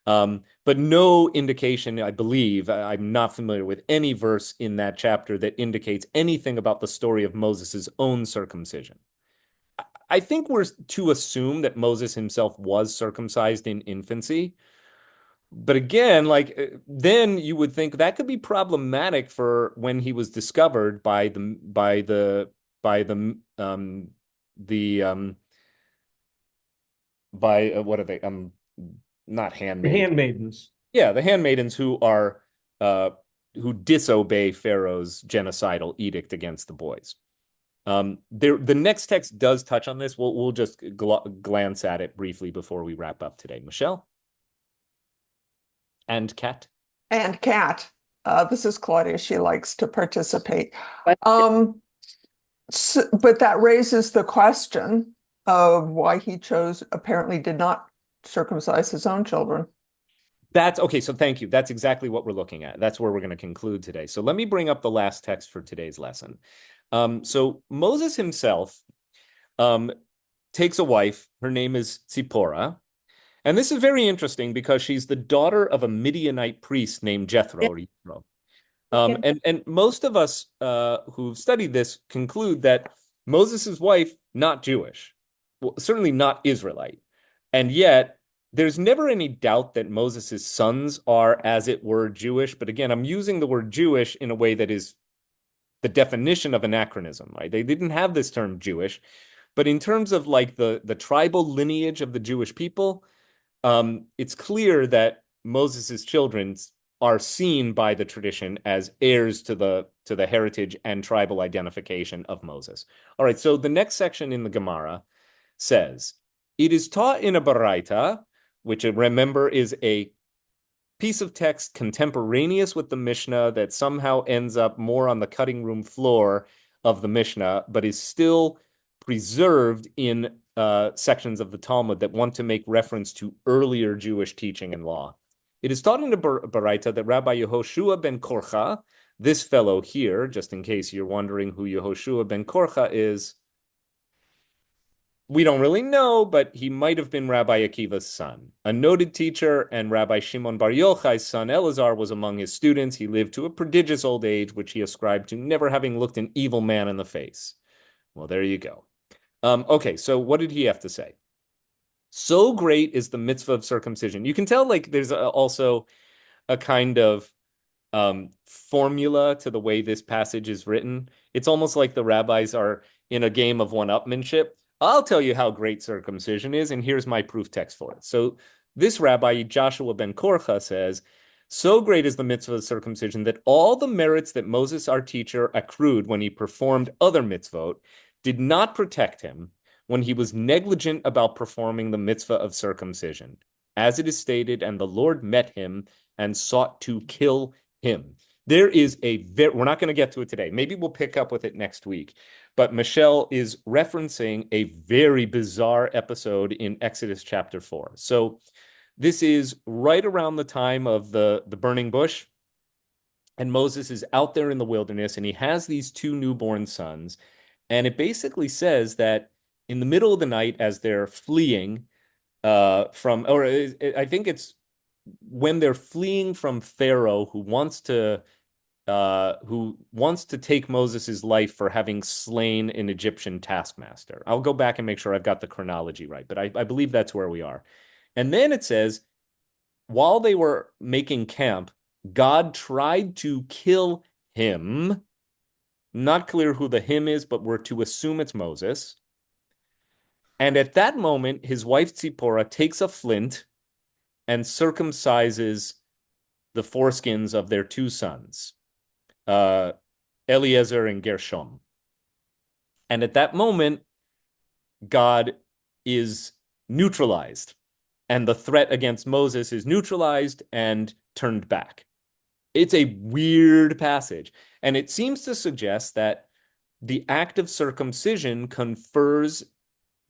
But no indication, I believe, I'm not familiar with any verse in that chapter that indicates anything about the story of Moses's own circumcision. I think we're to assume that Moses himself was circumcised in infancy. But again, then you would think that could be problematic for when he was discovered by the what are they? Not handmaids. Handmaidens. Yeah, the handmaidens who disobey Pharaoh's genocidal edict against the boys. The next text does touch on this. We'll just glance at it briefly before we wrap up today. Michelle? And Kat? And Kat. This is Claudia. She likes to participate. But that raises the question of why he apparently did not circumcise his own children. That's okay. So thank you. That's exactly what we're looking at. That's where we're going to conclude today. So let me bring up the last text for today's lesson. So Moses himself takes a wife. Her name is Tzipporah. And this is very interesting because she's the daughter of a Midianite priest named Jethro. Or Yethro. And most of us who've studied this conclude that Moses' wife, not Jewish, well, certainly not Israelite. And yet, there's never any doubt that Moses' sons are, as it were, Jewish. But again, I'm using the word Jewish in a way that is the definition of anachronism, right? They didn't have this term Jewish. But in terms of like the tribal lineage of the Jewish people, it's clear that Moses' children are seen by the tradition as heirs to the heritage and tribal identification of Moses. All right, so the next section in the Gemara says, it is taught in a Baraita, which remember is a piece of text contemporaneous with the Mishnah that somehow ends up more on the cutting room floor of the Mishnah, but is still preserved in sections of the Talmud that want to make reference to earlier Jewish teaching and law. It is taught in the Baraita that Rabbi Yehoshua ben Korcha, this fellow here, just in case you're wondering who Yehoshua ben Korcha is, we don't really know, but he might have been Rabbi Akiva's son, a noted teacher, and Rabbi Shimon Bar Yochai's son Elazar was among his students. He lived to a prodigious old age, which he ascribed to never having looked an evil man in the face. Well, there you go. Okay, so what did he have to say? So great is the mitzvah of circumcision. You can tell like there's also a kind of formula to the way this passage is written. It's almost like the rabbis are in a game of one-upmanship. I'll tell you how great circumcision is, and here's my proof text for it. So this rabbi, Joshua ben Korcha, says, so great is the mitzvah of circumcision that all the merits that Moses, our teacher, accrued when he performed other mitzvot did not protect him when he was negligent about performing the mitzvah of circumcision. As it is stated, and the Lord met him and sought to kill him. There is we're not going to get to it today. Maybe we'll pick up with it next week. But Michelle is referencing a very bizarre episode in Exodus chapter 4. So this is right around the time of the burning bush. And Moses is out there in the wilderness, and he has these two newborn sons. And it basically says that in the middle of the night, as they're fleeing I think it's when they're fleeing from Pharaoh, who wants to take Moses' life for having slain an Egyptian taskmaster. I'll go back and make sure I've got the chronology right, but I believe that's where we are. And then it says, while they were making camp, God tried to kill him. Not clear who the him is, but we're to assume it's Moses. And at that moment, his wife Tzipporah takes a flint and circumcises the foreskins of their two sons, Eliezer and Gershom. And at that moment, God is neutralized, and the threat against Moses is neutralized and turned back. It's a weird passage, and it seems to suggest that the act of circumcision confers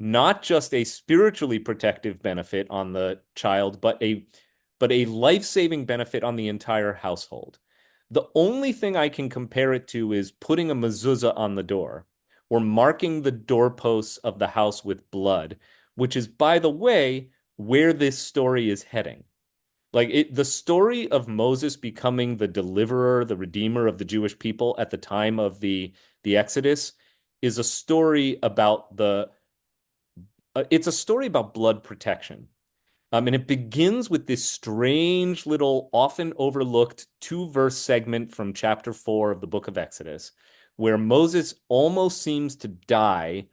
not just a spiritually protective benefit on the child, but a life-saving benefit on the entire household. The only thing I can compare it to is putting a mezuzah on the door or marking the doorposts of the house with blood, which is, by the way, where this story is heading. The story of Moses becoming the deliverer, the redeemer of the Jewish people at the time of the Exodus is a story about it's a story about blood protection. And it begins with this strange little, often overlooked 2-verse segment from chapter 4 of the book of Exodus, where Moses almost seems to die,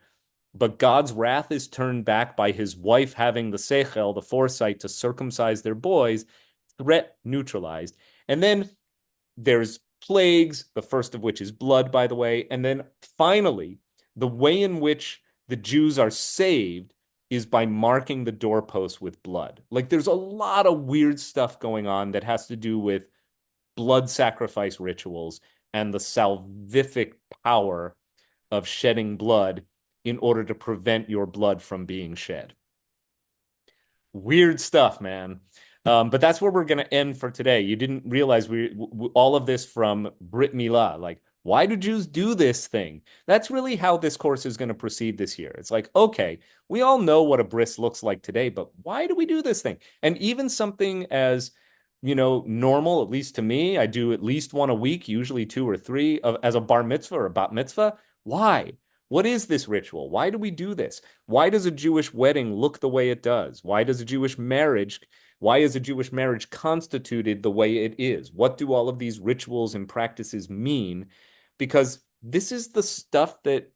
but God's wrath is turned back by his wife having the seichel, the foresight to circumcise their boys, threat neutralized. And then there's plagues, the first of which is blood, by the way. And then finally, the way in which the Jews are saved is by marking the doorpost with blood. Like there's a lot of weird stuff going on that has to do with blood sacrifice rituals and the salvific power of shedding blood in order to prevent your blood from being shed. Weird stuff, man. But that's where we're going to end for today. You didn't realize all of this from B'rit Milah. Like, why do Jews do this thing? That's really how this course is going to proceed this year. It's like, okay, we all know what a bris looks like today, but why do we do this thing? And even something as, normal, at least to me, I do at least one a week, usually 2 or 3, as a bar mitzvah or a bat mitzvah. Why? What is this ritual? Why do we do this? Why does a Jewish wedding look the way it does? Why is a Jewish marriage constituted the way it is? What do all of these rituals and practices mean? Because this is the stuff that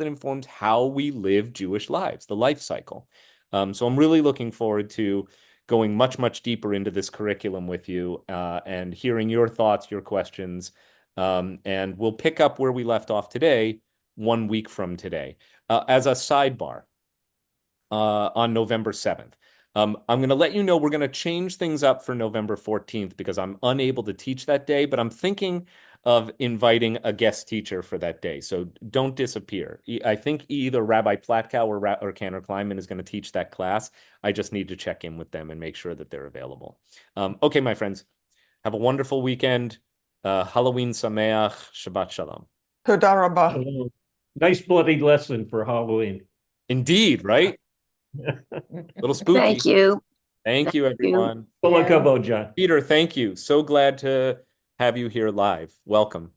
informs how we live Jewish lives, the life cycle. So I'm really looking forward to going much, much deeper into this curriculum with you and hearing your thoughts, your questions. And we'll pick up where we left off today, 1 week from today. As a sidebar, on November 7th. I'm going to let you know we're going to change things up for November 14th because I'm unable to teach that day, but I'm thinking of inviting a guest teacher for that day. So don't disappear. I think either Rabbi Platkow or Cantor Kleinman is going to teach that class. I just need to check in with them and make sure that they're available. Okay, my friends, have a wonderful weekend. Halloween Sameach, Shabbat Shalom. Toda rabah. Nice bloody lesson for Halloween. Indeed, right? Little spooky. Thank you. Thank you, everyone. Kol hakavod, John. Peter, thank you. So glad to have you here live. Welcome.